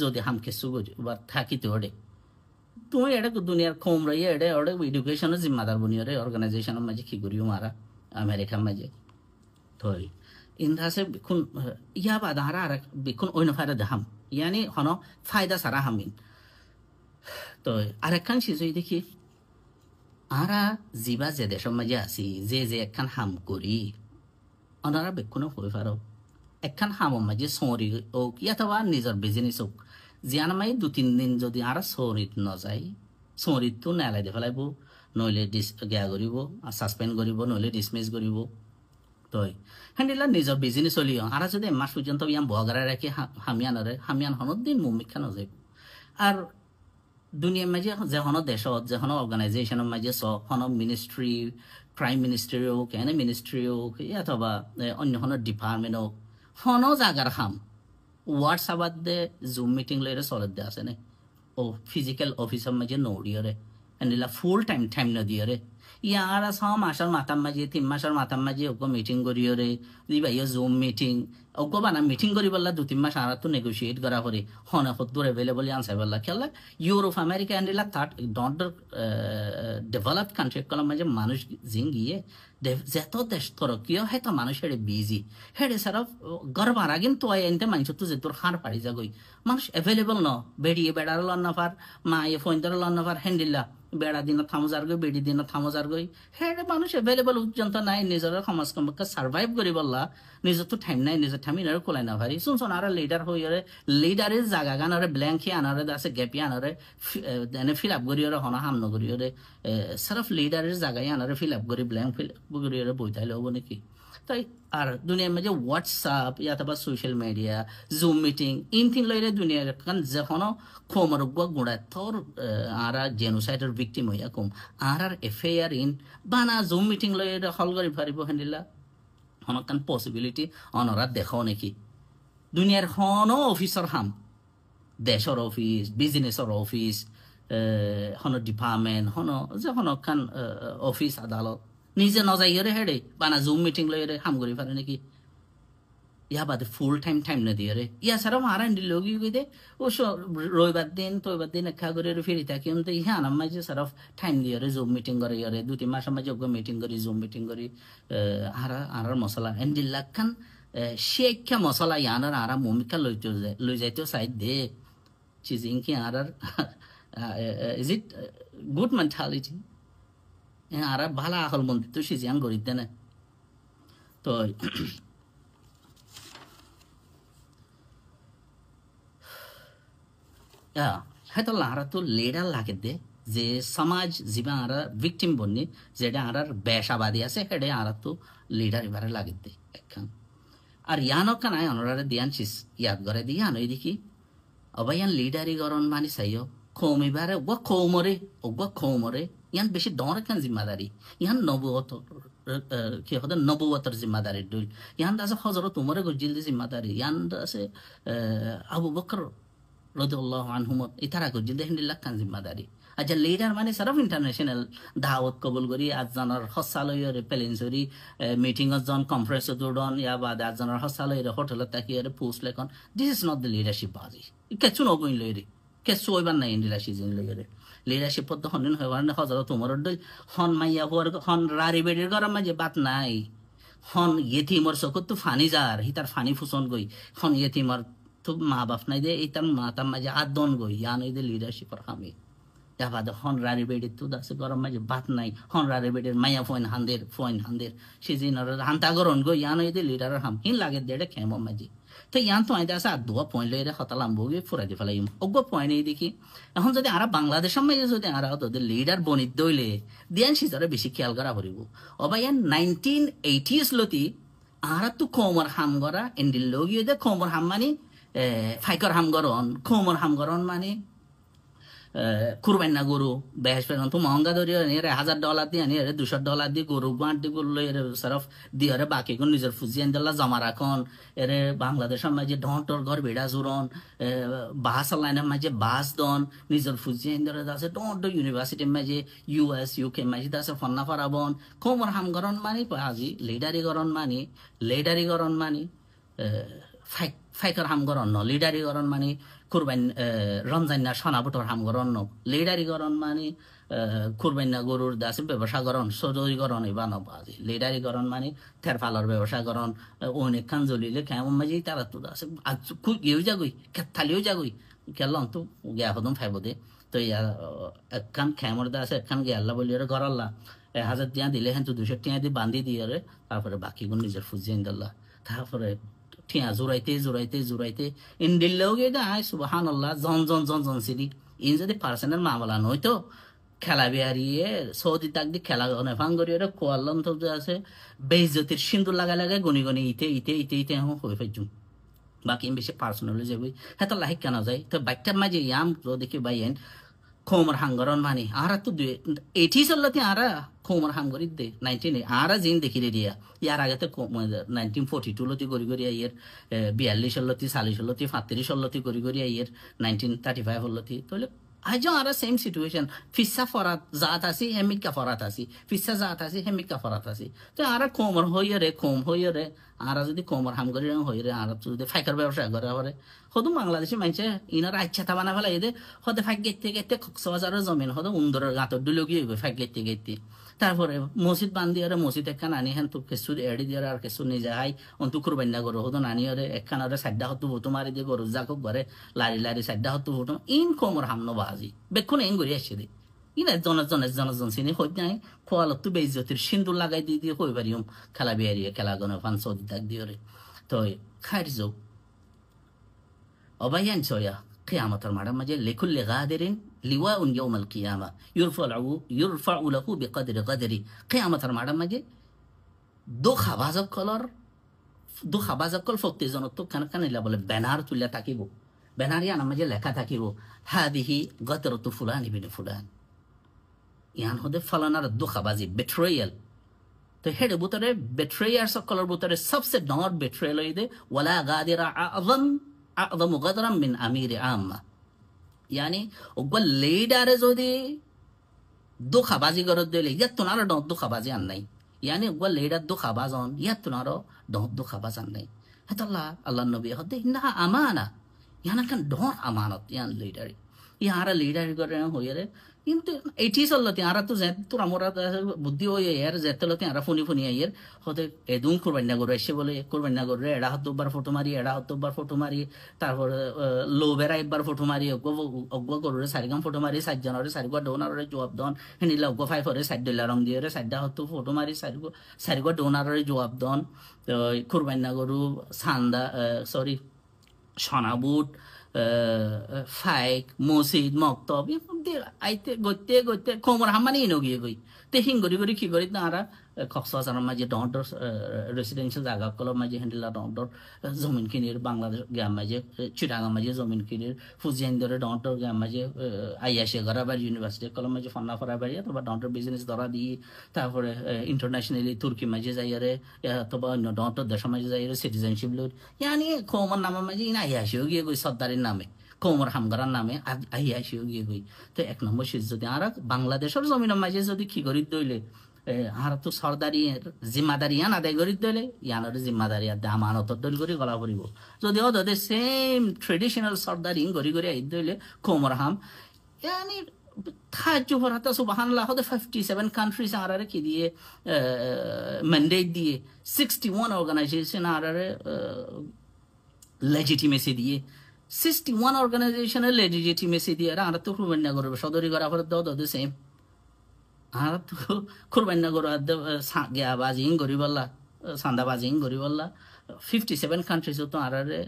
S1: যদি হামকে সুগজ বা থাকিতে ওড়ে তুমি এটা দুনিয়ার কম রইয়ে এটা ওটা এডুকেশনের জিম্মাদার বনিয়ে রে অর্গানাইজেশনের মাঝে কি করিও মারা আমেরিকার মাঝে তো ইন্দাসে বিকুন ইয়া বাদ আর বিকুন অন্য ফায়দা দেখাম ইয়ানি হন ফায়দা সারা হামিন তো আরেকখান সিজই দেখি আরা জিবা যে দেশের মাঝে আছি যে একখান হাম করি ওনারা বেক্ষণ হয়ে পারো একখান হামের মাঝে সরি হোক ইয়াথবা নিজের বিজনেস হোক জিয়ান মাই 2-3 দিন যদি আর সরিত নযায় সরিত তো নেলাই দে ফেলাইব নইলে গেয়া করিব সাসপেন্ড করিব নইলে ডিসমিস করিব তই হ্যান্ডিলা নিজের বিজনেস চলিও আর যদি মাস পর্যন্ত ইয়ান বগারা রাখি হামিয়ান হনত দিন মুমিক্ষা নযাইব আর দুনিয়ার মাঝে যে হন দেশত যে হন অর্গানাইজেশনের মাঝে হন মিনিস্ট্রি প্রাইম মিনিস্ট্রি হোক এনে মিনিস্ট্রি হোক অথবা অন্য হন ডিপার্টমেন্ট হোক হন জাগার হাম হোয়াটসঅ্যাপ দে জুম মিটিং লইরে চলত দে আছে নে ও ফিজিক্যাল অফিসের মাঝে নড়িয়রে এনিলা ফুল টাইম নদিয়রে ইয়ার ছ মাসের মাথার মাঝে 3 মাসের মাথার মাঝে ওকে মিটিং করিয়রে দিবাইয়া জুম মিটিং ওকে বানা মিটিং করি বললা 2-3 মাস আর তো নেগোসিয়েট করা করে হন হদ্দুর অ্যাভেলেবল আনসার বললা খেলা ইউরোপ আমেরিকা এন্ডিলা থার্ড নট ডেভেলপড কান্ট্রি কলম মাঝে মানুষ জিং গিয়ে যেত দেশ তরকিও হয় তো মানুষের বিজি হেডে সারা গর্ব আর আগিন তো এনতে মানুষ তো যে তোর হার পাড়ি যাগই মানুষ অ্যাভেলেবল ন বেড়িয়ে বেড়ার লন্নাফার মা এ ফোনদার লন্নাফার হ্যান্ডিল্লা বেড়া দিন থামোজার গই বেড়ি দিন থামোজার গই হেডে মানুষ অ্যাভেলেবল পর্যন্ত নাই নিজের সমাজ কমকে সার্ভাইভ করি বললা নিজের তো টাইম নাই নিজের টাইম আর কোলাই না ভারি শুনছো আর লিডার হইরে লিডারের জায়গা গান আর ব্ল্যাঙ্ক আনারে আছে গ্যাপি আনারে এনে ফিল আপ করি হনা হাম নগরি সারফ লিডারের জায়গায় আনারে ফিল আপ করি ব্ল্যাঙ্ক ফিল আপ করি বইতাইলে হবো নাকি তাই আর দুনিয়ার মাঝে হোয়াটসঅ্যাপ ইয়াতবা সোশ্যাল মিডিয়া জুম মিটিং ইনথিং লইরে দুনিয়ার কারণ যখন খোমর গুড়া তোর আর জেনোসাইডের ভিক্টিম হইয়া কম আর এফআইআর ইন বানা জুম মিটিং লইরে হল করি পারিব হেন্দিলা হনকান পসিবিলিটি অনরা দেখাও নাকি দুনিয়ার হন অফিসর হাম দেশের অফিস বিজনেসের অফিস হন ডিপার্টমেন্ট হন যে হনকান অফিস আদালত নিজে নজাইরে হেডে বানা জুম মিটিং লইরে হাম করি পারে নাকি ইয়া বাদে ফুল টাইম না দিয়ে রে ইয়া সারা মারা লোগি দে ও রবিবার দিন একা করে ফিরি থাকি তো ইহা আনার মাঝে সারা টাইম দিয়ে জুম মিটিং করে ইয়ারে 2-3 মাসের মাঝে মিটিং করি জুম মিটিং করি আর মশলা এন্ডিল্লা খান শেখা মশলা ইয়ানার আর মমিকা লই যাইতেও সাইড দে চিজিং কি আর ইজ ইট গুড মেন্টালিটি আর ভালো আহল মন্দির তো সিজিয়ান করি দে না তো হয়তো আর তো লিডার লাগে দে যে সমাজ যিবা আর ভিকটিম বন্নি যেটা আর বেশাবাদী আছে হেডে আর তো লিডার এবারে লাগে দে একখান আর ইয়ানো কানায় অনরারে দিয়ান চিস ইয়াদ করে দিয়ে আনোই দেখি অবাইয়ান লিডারি গরন মানি চাইও খোম এবারে খোমরে ইয়ান বেশি ডর খান জিম্মাদারি ইয়ান কি হতে নবুয়তর জিম্মাদারি দুই ইয়ান আছে হজরত উমরে গজিল জিম্মাদারি ইয়ান আছে আবু বকর রাদিয়াল্লাহু আনহুম ইতারা গজিল দেহিন্দিল্লাহ খান জিম্মাদারি আচ্ছা লিডার মানে সারফ ইন্টারন্যাশনাল দাওয়াত কবুল করি আজজনের হসালয়রে প্লেনসরি মিটিং জন কনফারেন্স দুডন ইয়া বাদ আজজনের হসালয়রে হোটেলত তাকিয়ে পোস্ট লেখন this is not the leadership বাজি কেছু নবইন লইরে কেছু ওইবার নাই ইন্ডিলা সিজন লইরে লিডারশিপ পদ হনিন হওয়ার হজরত উমর দই হন মাইয়া হওয়ার হন রারি বেড়ির গরম মাঝে বাত নাই হন ইয়েতিমর চকুত তো ফানি যার হি তার ফানি ফুসন গই হন ইয়েতিমর তো মা বাপ নাই দে এই তার মা তার মাঝে আদন গই ইয়ান এই দে লিডারশিপর হামি যাবাদ হন রারি বেড়ির তো দাসে গরম মাঝে বাত নাই হন রারি বেড়ির মাইয়া ফোন হান্দের সিজিনর হান্তা গরন গই ইয়ান এই দে লিডার হাম হিন লাগে দেড়ে খেম মাঝে তো ইয়ান তো আইতে আছে আর দুয়া পয়েন্ট লইরে হতালাম বগে ফুরাই দি ফেলাই অজ্ঞ পয়েন্ট এই দেখি এখন যদি আর বাংলাদেশের মাঝে যদি আর তোদের লিডার বনিত দইলে দিয়ান সিজরে বেশি খেয়াল করা পড়িব অবা ইয়ান 1980s লতি আর তো কমর হাম গরা এন্ডিল লগিয়ে দে কমর হাম মানে ফাইকর হাম গরন কমর হাম গরন মানে কুরবান না গরু বেশ পেন তো মহঙ্গা ধরি এর $1000 দিয়ে আনি এর $200 দিয়ে গরু বাঁট দিয়ে গরু এর সরফ দিয়ে এর বাকি কোন নিজের ফুজিয়ান দিল্লা জমা রাখন এর বাংলাদেশের মাঝে ডন্টর ঘর বেড়া জোরন বাস লাইনের মাঝে বাস দন নিজের ফুজিয়ান ধরে আছে ডন্ট ইউনিভার্সিটির মাঝে US UK মাঝে আছে ফন্না ফারাবন কোমর হাম গরন মানি আজি লিডারি গরন মানি ফাইকার হাম গরন ন লিডারি গরন মানি কুরবান রমজান না সনাবটর হাম গরন ন লিডারি গরন মানি কুরবান না গরুর দাসে ব্যবসা গরন সদরি গরন এবা ন বাজি লিডারি গরন মানি থেরফালর ব্যবসা গরন অনেক খান জ্বলিলে কেমন মাঝে তারা তো দাসে খুব ইয়েও যাগই খেতালিও যাগই কেলন তো গিয়া হদম ফাইব দে তো ইয়া একখান খেমর দাসে একখান গিয়া আল্লাহ বলি রে ঘর আল্লাহ 1000 টিয়া দিলে হ্যাঁ তো 200 টিয়া দিয়ে বান্ধি দিয়ে রে তারপরে বাকি গুণ নিজের ফুজিয়ে দিল্লা তারপরে ঠিয়া জোরাইতে ইন্ডিল্লেও গিয়ে দেয় সুবাহান আল্লাহ জন সিরি ইন যদি পার্সোনাল মামলা নয়তো খেলা বিহারিয়ে সৌদি তাক দি খেলা নেফাং করি কোয়াল্লাম তো আছে বেইজ্জতির সিন্দুর লাগাই গনি ইতে হয়ে ফেজুম বাকি বেশি পার্সোনালি যাবই হ্যাঁ তো লাহিক কেন যায় তো বাইকটার মাঝে ইয়াম দেখি বাইন খোমর হাঙ্গরন মানি আর তো 80 চলতে আর খোমর হাঙ্গরি দে 19 আর জিন দেখি দিয়া ইয়ার আগে তো 1942 লতি গড়ি আইয়ের 42 লতি 40 লতি 35 লতি গড়ি আইয়ের 1935 লতি তাহলে আজ আর সেম সিচুয়েশন ফিসা ফরাত জাত আসি হেমিকা ফরাত আসি ফিসা জাত আসি হেমিকা ফরাত আসি তো আর কোমর হইরে আর যদি কোমর হাম করি হইরে আর যদি ফাইকার ব্যবসা করে আবার হদু বাংলাদেশি মানুষে ইনার আচ্ছা বানা ফেলা এদের হতে ফাইক গেতে কক্সবাজারের জমিন হদু উন্দরের গাঁতর দুলগি হইবে ফাইক গেতে তারপরে মসজিদ বান্ধি আর মসজিদ একখান আনি হেন তো কেসু এড়ি দিয়ে আর কেসু নিজে হাই অন্তু কুরবান্না করো হতো নানি ওরে একখান ওরে সাইডা হতো ভুতো মারি দিয়ে গরু যাকক ঘরে লারি সাইডা হতো ভুতো ইন কোমর হামনো বাজি বেক্ষণ এন গড়ি আসছে দে ইনা জনজন চিনি হইত নাই খোয়ালত তো বেইজ্জতির সিন্দুর লাগাই দিয়ে কই পারিম খেলা বিহারিয়ে খেলা গনে ফান সৌদি তাক দিয়ে তো খাইর যাও অবাইয়ান ছয়া কিয়ামতের মাঠের মাঝে লিকুল্লি গাদিরিন লিওয়াউন ইয়াউমাল কিয়ামা ইউরফাউ লাহু বিকদরি কদরি কিয়ামতের মাঠের মাঝে দু খাবাজকল ফক্তি জনত কান বলে ব্যানার তুলিয়া থাকিব ব্যানার ইয়ান মাঝে লেখা থাকিব হাদিহি গতরতু ফুলান ইবিন ফুলান ইয়ান হদে ফলানার দু খাবাজি বেট্রয়াল তো হেড বুতরে বেট্রয়ার সকলের বুতরে সবসে ডর বেট্রয়াল হইদে ওয়ালা গাদিরা আযম গদরাম মিন আমির আম্মা यानी ওগল লিডারে যদি দুখাবাজি গরত দিলে ইয়াত তোনার দুখাবাজি আন নাই यानी ওগল লিডার দুখাবাজ অন ইয়াত তোনার দুখাবাজ আন নাই আল্লাহ নবী হদে ইন্না আমানা ইয়ানা কান ডর আমানত ইয়ান লিডারি ইয়ারা লিডারি করে হইরে কিন্তু এটি চলতে আর তো তোরা মোরা বুদ্ধি হয়ে এর যেতে আর ফোনি আইয়ের হতে এদুম কুরবান্না করে এসে বলে কুরবান্না করে এড়া হতোবার ফটো মারি তারপরে লোবেরা একবার ফটো মারি অজ্ঞ করে চারিগাম ফটো মারি 7 জনের 4 ডোনারে জবাব দন হেনিলা অজ্ঞ 5 সাইড দিলা রং দিয়ে 4 হতো ফটো মারি 4 ডোনারে জবাব দন কুরবান্না গরু সান্দা সরি সনাবুট ফাইক মসজিদ মক্তব আইতে গইতে কোমর হামানি নগিয়ে গই তে হিঙ্গরি কি করি তারা কক্সবাজারের মাঝে ডন্ডর রেসিডেন্সিয়াল জায়গা কলম মাঝে হ্যান্ডেলা ডন্ডর জমিন কিনির বাংলাদেশ গ্রাম মাঝে চিটাগাং মাঝে জমিন কিনির ফুজিয়ান ধরে ডন্ডর গ্রাম মাঝে আইয়াসে গড়াবাড়ি ইউনিভার্সিটি কলম মাঝে ফন্না ফরাবাড়ি অথবা ডন্ডর বিজনেস ধরা দিয়ে তারপরে ইন্টারন্যাশনালি তুর্কি মাঝে যাইয়ারে অথবা অন্য ডন্ডর দেশের মাঝে যাইয়ারে সিটিজেনশিপ লোড ইয়ানি কোমর নামের মাঝে ইনা আইয়াসেও গিয়ে গই সর্দারের নামে কোমর হামগারার নামে আইয়াসেও গিয়ে গই তো 1 নম্বর শীত যদি আর বাংলাদেশের জমিনের মাঝে যদি কি করি দইলে আর তো সর্দারি জিম্মাদারি ইয়ান আদায় করি দিলে ইয়ানোর জিম্মাদারি আদে আমানতর দল করে গলা পড়ব যদি ওদের সেম ট্রেডিশনাল সর্দারি গড়ি আই দিলে কোমর হাম ইয়ানি সাহায্য করাতে সুবহানাল্লাহ হতে 57 কান্ট্রিজ আরারে কি দিয়ে ম্যান্ডেট দিয়ে 61 অর্গানাইজেশন আরারে লেজিটিমেসি দিয়ে 61 অর্গানাইজেশনের লেজিটিমেসি দিয়ে আর তো কুরবানি করবে সদরি করা করে দাও দাও সেম আর তো কুরবানি করে গিয়া বাজিং গরিবাল্লা সান্দাবাজিং গরিবাল্লা 57 কান্ট্রিজ তো আরারে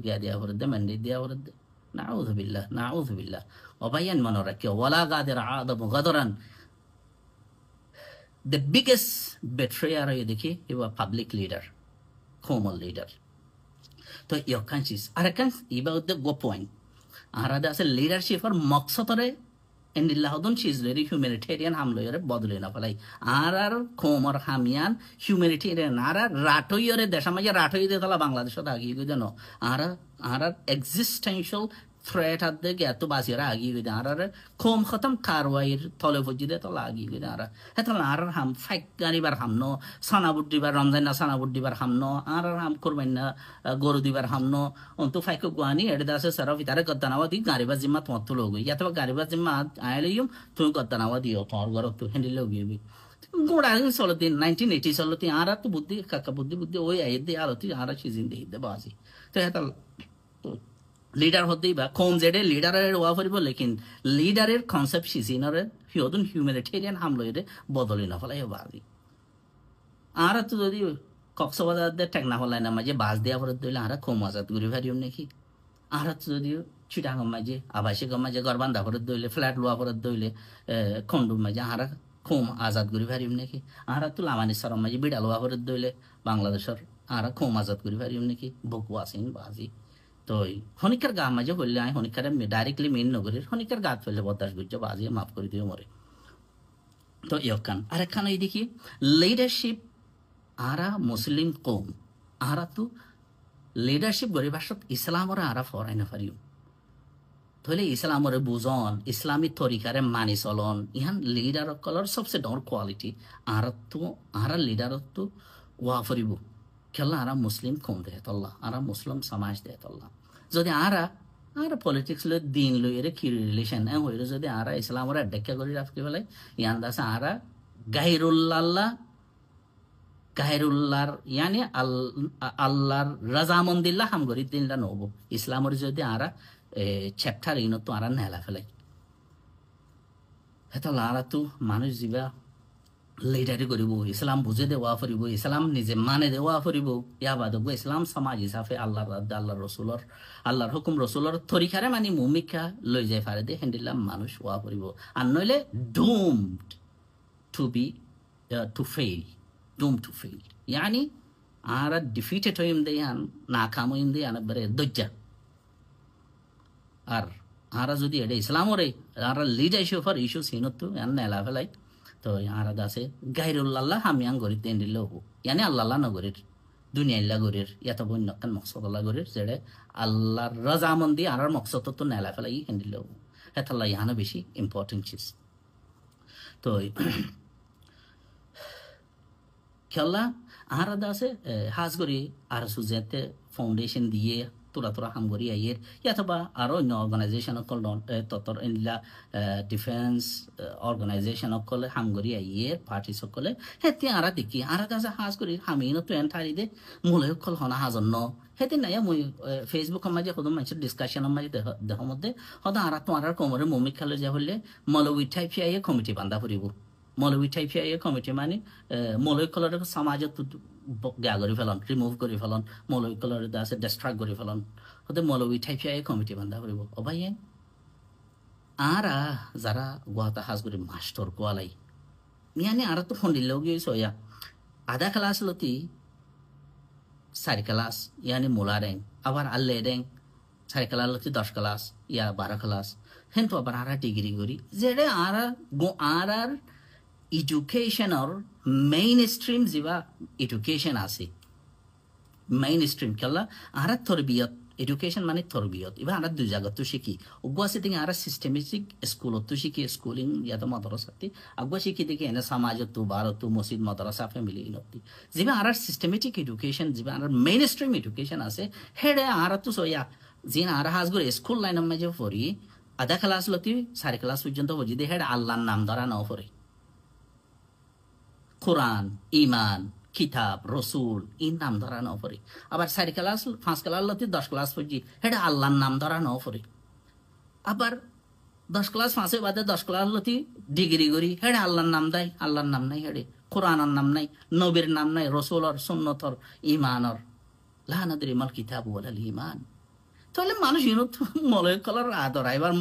S1: গিয়া দিয়া করে দে ম্যান্ডেট দিয়া করে দে নাউযুবিল্লাহ নাউযুবিল্লাহ অবায়ান মনে রাখি ওয়ালা গাদের আদম গাদরান the biggest betrayer you দেখি he was public leader common leader তো your conscious arakan about the go point arada as a leadership or maqsatare and lahadun she is very humanitarian hamloyore bodle na falai ar khomar hamian humanitarian ara ratoyore desamaje ratoyide tala bangladesh ta agi gideno ara existential threat at the get to basira agi with ara khom khatam karwair tole fojide tala agi with ara hetala ar ham fight gani bar hamno sanabuddi bar ramzan na sanabuddi bar hamno ar ham kurbanna goru dibar hamno onto fight ko gwani ed dase saraf itare gaddanawa di gari ba jimma tomto logo ya to gari ba jimma ayaliyum tu gaddanawa dio tor garo to hendile logi গোড়া চলতি 1980 চলতি আর তো বুদ্ধি কাকা বুদ্ধি ওই আইতে আলতি আর season দিতে বাজি তো এটা তো লিডার হতেই বা কম জেডে লিডারের ওয়া করিব লেকিন লিডারের কনসেপ্ট সিজনারে হিউদন হিউম্যানিটেরিয়ান হামলইরে বদলি না ফলাই বাজি আর তো যদি কক্সবাজার টেকনা হলাই না মাঝে বাস দেয়া পরে দইলে আর কম আজাদ ঘুরে ভারিম নাকি আর তো যদি চিটাঙ্গম মাঝে আবাসিক মাঝে ঘর বান্ধা করে দইলে ফ্ল্যাট লোয়া করে দইলে খন্ডুম মাঝে আর খুম আজাদ করি পারিম নাকি আর তো লামানি সরম মাঝে বিড়াল লোয়া করে দইলে বাংলাদেশের আর খুম আজাদ করি পারিম নাকি বকু আসিন বাজি তো শনিকার গা মাঝে বললে আমি শনিকারে ডাইরেক্টলি মেন নগরীর শনিকার গাত ফেললে বদাস গুজ্জ বাজি মাফ করে দিও মরে তো ইয়কান আর একখান এই দেখি লিডারশিপ আরা মুসলিম কম আরা তো লিডারশিপ গরিবাসত ইসলামরে আরা ফরাই না পারিও তাহলে ইসলামরে বুঝন ইসলামী তরিকারে মানি চলন ইহান লিডার কলর সবচেয়ে ডাঙর কোয়ালিটি আর লিডার তো ওয়া ফুরিব খেলা আর মুসলিম কম দেয় তল্লা আর মুসলিম সমাজ দেয় তল্লা যদি আর পলিটিক্স লই দিন লই এর কি রিলেশন হইলে যদি আর ইসলামরে ডেকা করে রাখতে বলে ইয়ান দাসে আর গাহিরুল্লাহর ইয়ানি আল্লাহর রাজামন্দিল্লাহ হাম গরি দিনটা নব ইসলামর যদি আর চ্যাপ্টার ইন তো আর নেলা ফেলাই হেত লারা তো মানুষ যা লিডারি করিব ইসলাম বুঝে দেওয়া ফুরিব ইসলাম নিজে মানে দেওয়া ফুরিব ইয়া বাদ ইসলাম সমাজ হিসাবে আল্লাহর রসুলর আল্লাহর হুকুম রসুলর তরিকারে মানে ভূমিকা লই যাই পারে দে হ্যান্ডিলাম মানুষ ওয়া ফুরিব আর নইলে ডুমড টু ফেইল ইয়ানি আর ডিফিটেড হইম দে আন নাকাম হইম দে আন বরে দজ্জা আর আরা যদি এটা ইসলামরে আর লিডারশিপ আর ইস্যু সিনত তো এন নেলা ফেলাই তো আর দাসে গাইরুল্লাহ আমি আং গরি তেন দিলে হবো ইয়ানি আল্লাহ নগরীর দুনিয়া ইল্লা গরির ইয়াত বন্যকান মকসদ আল্লাহ গরির যেটা আল্লাহর রাজামন্দি আর মকসদ তো নেলা ফেলাই হেন্দিলে হবো হেতাল্লাহ ইহানো বেশি ইম্পর্টেন্ট চিজ তো খেলা আর দাসে হাজ করি আর সুজেতে ফাউন্ডেশন দিয়ে তোরা হাম করি আইয়ের ইয়াতবা আর অন্য অর্গানাইজেশন অকল ততর ইনলা ডিফেন্স অর্গানাইজেশন অকলে হাম করি আইয়ের পার্টি সকলে হেতে আর দেখি আর কাছে হাজ করি হামিনো তো এন্টারি দে মূলে অকল হনা হাজন ন হেতে নাই মই ফেসবুক মাঝে কত মানুষের ডিসকাশন মাঝে দেহ মধ্যে হদা আর তো আর কোমরে মমিক খেলে যা হলে মলবি টাইপ আইয়ে কমিটি বান্ধা ফুরিব মৌলবী টাইপ আইয়ে কমিটি মানে মৌলবী কলর সমাজত গা করে ফেলন রিমুভ করে ফেলন মৌলবী কলর আছে ডিস্ট্রাক্ট করে ফেলন হতে মৌলবী টাইপ আইয়ে কমিটি বান্ধা ফুরিব অবাইয়ে আর যারা গুয়াহাটা হাজ করে মাস্টর কোয়ালাই মিয়ানি আর তো ফোন দিলেও গিয়েছ ইয়া আধা ক্লাস লতি 4 ক্লাস ইয়ানি মোলা র্যাঙ্ক আবার আল্লে র্যাঙ্ক 4 ক্লাস লতি 10 ক্লাস ইয়া 12 ক্লাস হেন তো আবার আর ডিগ্রি করি যেটা আর এডুকেশনের মেইন স্ট্রিম যা এডুকেশন আছে মেইন স্ট্রিম খেলা আর তরবিয়ত এডুকেশন মানে তরবিয়ত এবার আমরা দুই জায়গা তো শিখি অগুয়া সে থেকে আর সিস্টেমেটিক স্কুলত তো শিখি স্কুলিং ইয়াতো মাদ্রাসাতে আগুয়া শিখি দেখি এনে সমাজত তো ভারত মসজিদ মাদ্রাসা ফ্যামিলি ইনতি যেবা আর সিস্টেমেটিক এডুকেশন যেবা আর মেইন স্ট্রিম এডুকেশন আছে হেডে আর তো সয়া জিন আর হাজগুর স্কুল লাইন মাঝে পড়ি আধা ক্লাস লতি 4 ক্লাস পর্যন্ত বুঝি দে হেড আল্লাহর নাম ধরা নাও পড়ে কোরআন ইমান কিতাব রসুল এই নাম ধরা নাও পড়ে আবার 4 ক্লাস 5 ক্লাস লতি 10 ক্লাস পর্যন্ত হেড আল্লাহর নাম ধরা নাও পড়ে আবার 10 ক্লাস 5 বাদে 10 ক্লাস লতি ডিগ্রি করি হেড আল্লাহর নাম দেয় আল্লাহর নাম নাই হেডে কোরআনের নাম নাই নবীর নাম নাই রসুলর সুন্নতর ইমানর লা নাদরি মাল কিতাব ওয়াল ঈমান তাহলে মানুষ মলয়কলের আদর এবার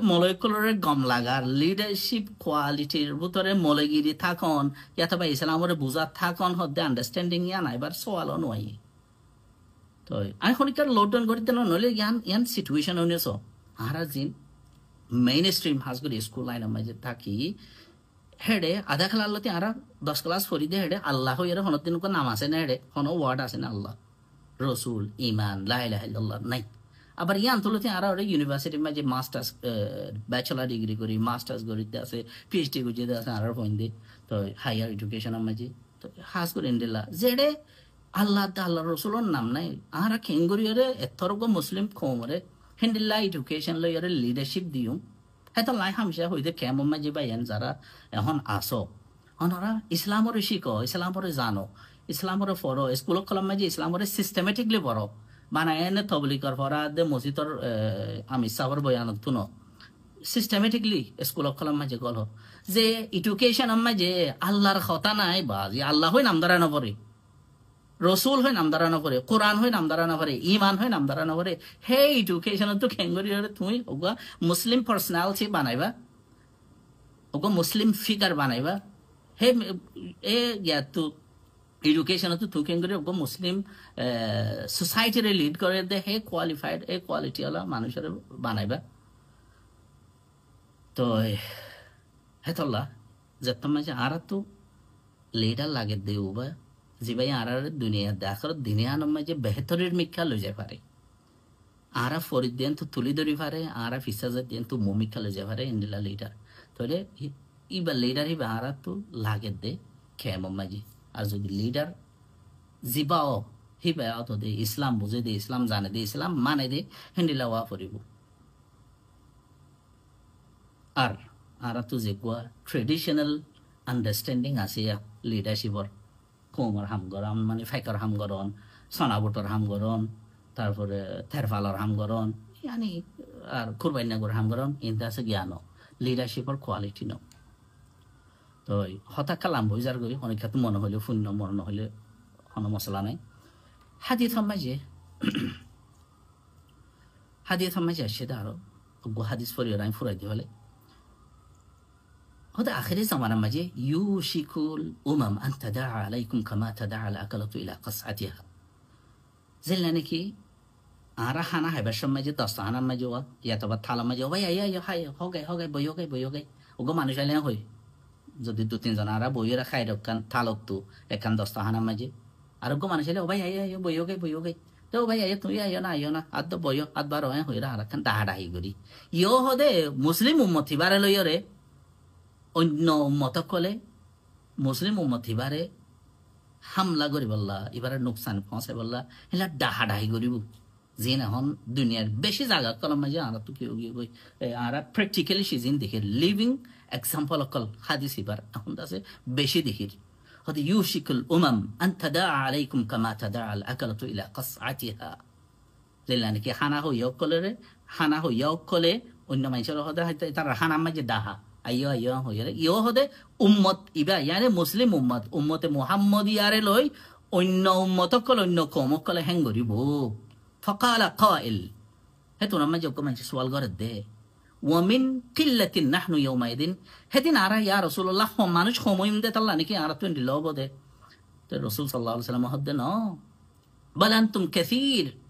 S1: মলয়কলের গম লাগার লিডারশিপ কোয়ালিটির ভিতরে মলগিরি থাকন ইয়াতবা ইসলামরে বুঝা থাকন হদ্দে আন্ডারস্ট্যান্ডিং ইয়ান এবার সোয়াল নয় তো আমি খনিকার লোডন করিতে নলে ইয়ান সিচুয়েশন হইনেছ আরা জিন মেইন স্ট্রিম হাসগুলি স্কুল লাইন মাঝে থাকি হেডে আধা খেলালতি আরা 10 ক্লাস পড়ি দে হেডে আল্লাহ এর হনদিন নাম আছে না হেডে হন ওয়ার্ড আছে না আল্লাহ রসুল ইমান লা ইলাহা ইল্লাল্লাহ নাই আবার ইয়ান তুলতে আরা ওরে ইউনিভার্সিটি মাঝে মাস্টার্স ব্যাচেলার ডিগ্রি করি মাস্টার্স করিতে আছে পিএইচডি করিতে আছে আরার পয়েন্ট তো হায়ার এডুকেশনের মাঝে তো হাস করে ইন্ডিলা যেডে আল্লাহ আল্লাহ রসুলর নাম নাই আরা খেঙ্গরিয়রে এথরগ মুসলিম খোমরে হিন্দিল্লা এডুকেশন লইয়ারে লিডারশিপ দিও হয়তো লাই হামসা হইতে কেমন মাঝে বাইয়ান যারা এখন আসো ওনারা ইসলামরে শিখো ইসলামরে জানো ইসলামরে পড়ো স্কুল কলম মাঝে ইসলামরে সিস্টেমেটিকলি পড়ো মানে এনে তবলিকর পড়া দে মসজিদর আমি সাবর বয়ানত তুনো সিস্টেমেটিকলি স্কুল কলম মাঝে গল যে এডুকেশন মাঝে আল্লাহর কথা নাই বা যে আল্লাহ হই নাম দাঁড়ানো পড়ে রসুল হয়ে নাম দাঁড়ানো করে কোরআন হয়ে নাম দাঁড়ানো করে ইমান হয়ে নাম দাঁড়ানো করে হে এডুকেশন তো খেঙ্গরি তুমি ওগা মুসলিম পার্সোনালিটি বানাইবা ওগা মুসলিম ফিগার বানাইবা হে এ তো এডুকেশন তো তুই খেঙ্গরি ওগা মুসলিম সোসাইটিরে লিড করে দে হে কোয়ালিফাইড এ কোয়ালিটি ওলা মানুষের বানাইবা তো হেতল্লা যেতাম মাঝে আর তো লিডার লাগে দেউবা যে ভাই আর দুনিয়া দেখার দুনিয়ার মাঝে বেহতরের মিক্ষা লই যায় পারে আরা ফরিদ দেন তো তুলি ধরি পারে আরা ফিসাজার দেন তো মমিক্ষা লই যায় পারে ইন্ডিলা লিডার তাহলে ইবা লিডার হিবা আরা তো লাগে দে খেম মাঝে আর যদি লিডার জিবাও হিবা অত দে ইসলাম বুঝে দে ইসলাম জানে দে ইসলাম মানে দে হিন্দিলা ওয়া পড়িব আর আরা তো যে কোয়া ট্রেডিশনাল আন্ডারস্ট্যান্ডিং আছে লিডারশিপর কোমর হামগরন মানে ফাইকার হামগরন সনাবটর হামগরন তারপরে থেরফালর হামগরন ইয়ানি আর কুরবাইনাগর হামগরন ইনতে আছে জ্ঞান লিডারশিপর কোয়ালিটি ন তো হঠাৎ কালাম বইজার করি অনেক ক্ষেত্রে মনে হইলে শূন্য মনে হইলে কোনো মশলা নাই হাদিয়ে থামাইছে আসছে আরো হাদিস পরিবার আমি ফুরাই দিয়ে হলে هذا آخر الزمان مجيء يوشك الأمم أن تداعى عليكم كما تداعى الأكلة إلى قصعتها زلنا كي أراحنا هاي بشر مجيء دستانا مجيء يا تبى ثالا مجيء ويا يا هاي هوجي بيوجي وقوم ما نجيلنا هوي যদি 2-3 জন আরা বইয়েরা খাই রকান থালক তো একান 10 হানা মাঝে আর গো মানুষ এলে ও ভাই আইয়া বইয়োগে তো ভাই আইয়া তুই আইয়া না আদ বইয় আদ বার হইরা আরাকান দাহাডাহি গরি ইয়ো হদে মুসলিম উম্মত হিবারে লইরে অন্য উম্মত কলে মুসলিম উম্মত হিবারে হামলা করি বললা এবারে নোকসান পৌঁছে বললা হেলা দাহাডাহি করিব যেন এখন দুনিয়ার বেশি জায়গা কলম মাঝে আরা তো কেউ গিয়ে কই আরা প্র্যাকটিক্যালি সিজন দেখে লিভিং এক্সাম্পল অকল হাদিস এবার এখন আছে বেশি দেখির হতে ইউশিকুল উমাম আন তাদাআ আলাইকুম কামা তাদাআ আল আকালাতু ইলা কাসআতিহা যেলানে কি হানা হইয়া কলে অন্য মানুষের হতে হয়তো তার হানা মাঝে দাহা আইয়া হইয়া ইয়ো হতে উম্মত ইবা ইয়ারে মুসলিম উম্মতে মুহাম্মদিয়ারে লই অন্য উম্মত কল অন্য কম কলে হেং করিব فقال قائل هتو نما جو كمان سوال غرد ده ومن قلة نحن يومئذ هدين أرى يا رسول الله هم مانوش خمويم ده تلا نكي أرى تون دلوا بده الرسول صلى الله عليه وسلم هدنا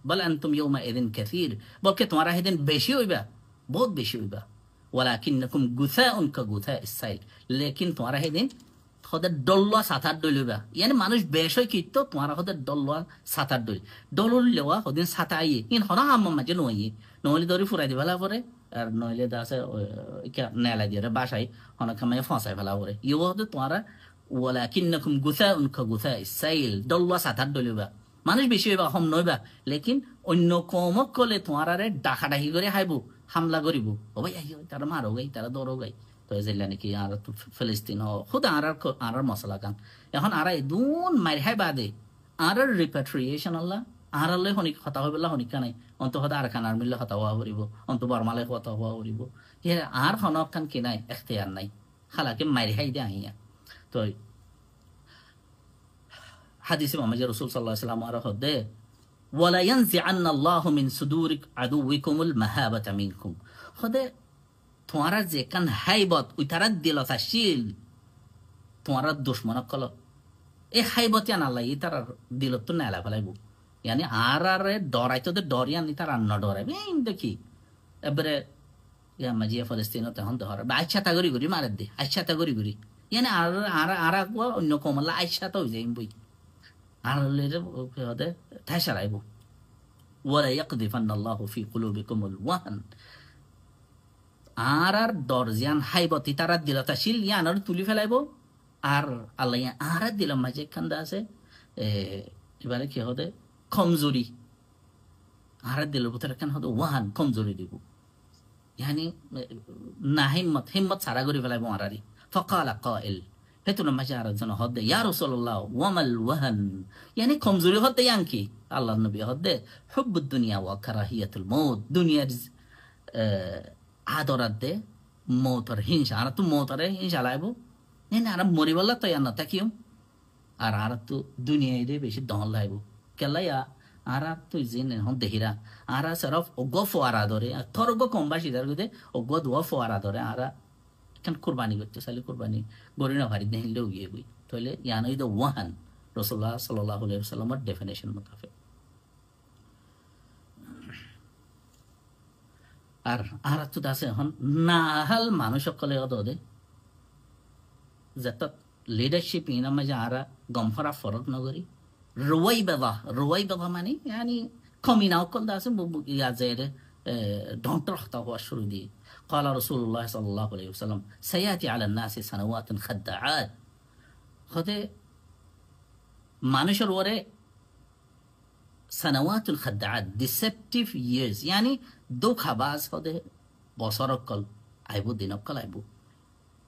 S1: بل أنتم يومئذ كثير بل كتمارا هدين بشي ويبا बहुत بشي ويبا ولكنكم غثاء كغثاء السيل لكن تمارا هدين হতে ডল্লা সাতার দলিবা ইয়ানি মানুষ বেশ হয় কিন্তু তোমার হতে ডল্লা সাতার দলুল লেওয়া হদিন সাতাইয়ে ইন হনা হাম্মা মাঝে নহলে দরি ফুরাই দিবেলা পরে আর নইলে দাসে নেলা দিয়ে বাসায় হনা খামাই ফসাই ফেলা পরে ইও হতে তোমার ওয়ালাকিন্নাকুম গুসাউন কাগুসা সাইল ডল্লা সাতার দলিবা মানুষ বেশি হইবা হম নইবা লেকিন অন্য কমক কলে তোমার আরে ডাকাডাকি করে হাইব হামলা করিব ও ভাই আই তারা মারো গাই তারা দৌড়ো গাই তো যেলা নাকি আর ফিলিস্তিন খুদ আর মশলা কান এখন আর দুন মার হাই বাদে আর রিপাট্রিয়েশন আল্লাহ আর আল্লাহ হনিক হতা হইবলা হনিক কানাই অন্ত হতা আর খানার মিললে হতা হওয়া করিব অন্ত বরমালে হতা হওয়া করিব আর হনক খান কিনাই এখতিয়ার নাই খালাকে মারি হাই দে আহিয়া তো হাদিসে মোহাম্মদ রাসূল সাল্লাল্লাহু আলাইহি ওয়াসাল্লাম আর হদে ওয়ালা ইয়ানজিআন্না আল্লাহু মিন সুদুরিক আদুউকুমুল মাহাবাতা মিনকুম হদে তোমারা যে কান হাইবত উইতারা দিল তাশিল তোমারা দুশমন কল এই হাইবত ইয়ান আল্লাহ ইতার দিল তো নালা ফলাইব ইয়ানি আরে ডরাইতো দে ডরিয়ান ইতার আন্ন ডরাইবে এই দেখি এবারে ইয়া মাজিয়া ফিলিস্তিনো তখন ধর আচ্ছা তা গরি মারে দে আচ্ছা তা গরি ইয়ানি আর অন্য কমলা আচ্ছা তো হই যাইম বই আর লেরে হদে থাইসারাইব ওয়ালা ইয়াকদিফান্না আল্লাহু ফি কুলুবিকুমুল ওয়াহন আর দরজিয়ান হাইবতি তারা দিলতা শিল ইয়ানর তুলি ফেলাইব আর আল্লাহ আর দিলাম মাঝে খান্দা আছে এবারে কি হদে কমজোরি আর দিল ভিতরে কেন হদে ওয়াহান কমজোরি দিব ইয়ানি না হিম্মত সারা করে ফেলাইব আরারি ফাকালা কাইল হেতুন মাঝে আর জন হদে ইয়া রাসূলুল্লাহ ওয়ামাল ওয়াহান ইয়ানি কমজোরি হদে ইয়ানকি আল্লাহ নবী হদে হুব্বুদ দুনিয়া ওয়া কারাহিয়াতুল মউত দুনিয়ার আদরাত দে মৌতর হিংসা আর তো মৌতরে হিংসা লাইব নেন আর মরিবলা তো ইয়ান তাকিও আর তো দুনিয়ায় দে বেশি দহন লাইব কেলাইয়া আর তো জিন হন দেহিরা আর সরফ অগ ফোয়ারা ধরে থর অগ কমবাসী দার গদে অগ দোয়া ফোয়ারা ধরে আর কেন কুরবানি করতে সালি কুরবানি গরিনা ভারি দেহিলেও গিয়ে বই তাহলে ইয়ানই দে ওয়াহান রাসূলুল্লাহ সাল্লাল্লাহু আলাইহি ওয়াসাল্লামের ডেফিনিশন মোতাবেক আর তো আছে এখন নাহাল মানুষ সকলে অদে যত লিডারশিপ ইনা মাঝে আর গমফরা ফরক নগরি রুয়াই বেদা মানে ইয়ানি কমিনা অকল দাসে ইয়া জেরে ডক্টর হতা হওয়া শুরু দিয়ে قال رسول الله صلى الله عليه وسلم سياتي على الناس سنوات خداعات خده মানুষের ওরে সানাওয়াতুল খাদ্দাআত ডিসেপটিভ ইয়ার্স ইয়ানি ধোঁকাবাজ হদে বছরকল আইব দিনকল আইব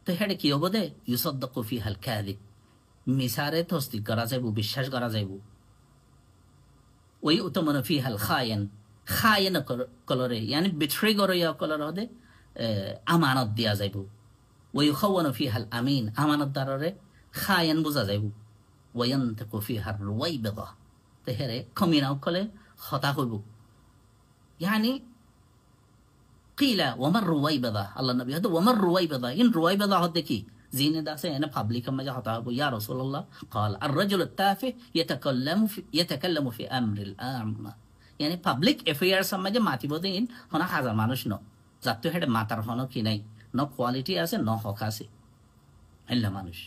S1: তো হেডে কি হব দে ইউসাদ্দাকু ফিহাল কাযিব মিসারে তসদিক করা যাইব বিশ্বাস করা যাইব ওই উতমনা ফিহাল খায়েন কলরে ইয়ানি বিট্রে করে ইয়া কলর হদে আমানত দিয়া যাইব ওই খাওয়ানো ফিহাল আমিন আমানত দাররে খায়েন বোঝা যাইব ওয়ায়ানতাকু ফিহার রুয়াইবাদা তেহেরে কমিনাও কলে হতা হইব ইয়ানি কিলা ওমার রুয়াইবাদা আল্লাহ নবী হদে ওমার রুয়াইবাদা ইন রুয়াইবাদা হদে কি জিনে দাসে এনে পাবলিক মাঝে হতা হইব ইয়া রাসূলুল্লাহ قال الرجل التافه يتكلم في امر العامه ইয়ানি পাবলিক অ্যাফেয়ার্স মাঝে মাতিব দিন হনা হাজার মানুষ ন যাতে হেডে মাতার হন কি নাই ন কোয়ালিটি আছে ন হক আছে হেল্লা মানুষ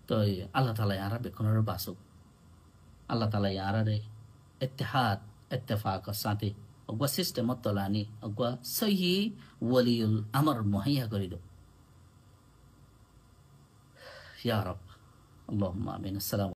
S1: তো আল্লাহ তাআলা ইয়ারা বেকনের বাসুক আল্লাহ তাআলা ইয়ারারে ইত্তিহাদ ইত্তেফাক সাথে অগবা সিস্টেম তলানি অগবা সহি ওয়ালিউল আমর মুহাইয়া করে দাও ইয়া রব আল্লাহুম্মা আমিন। আসসালামু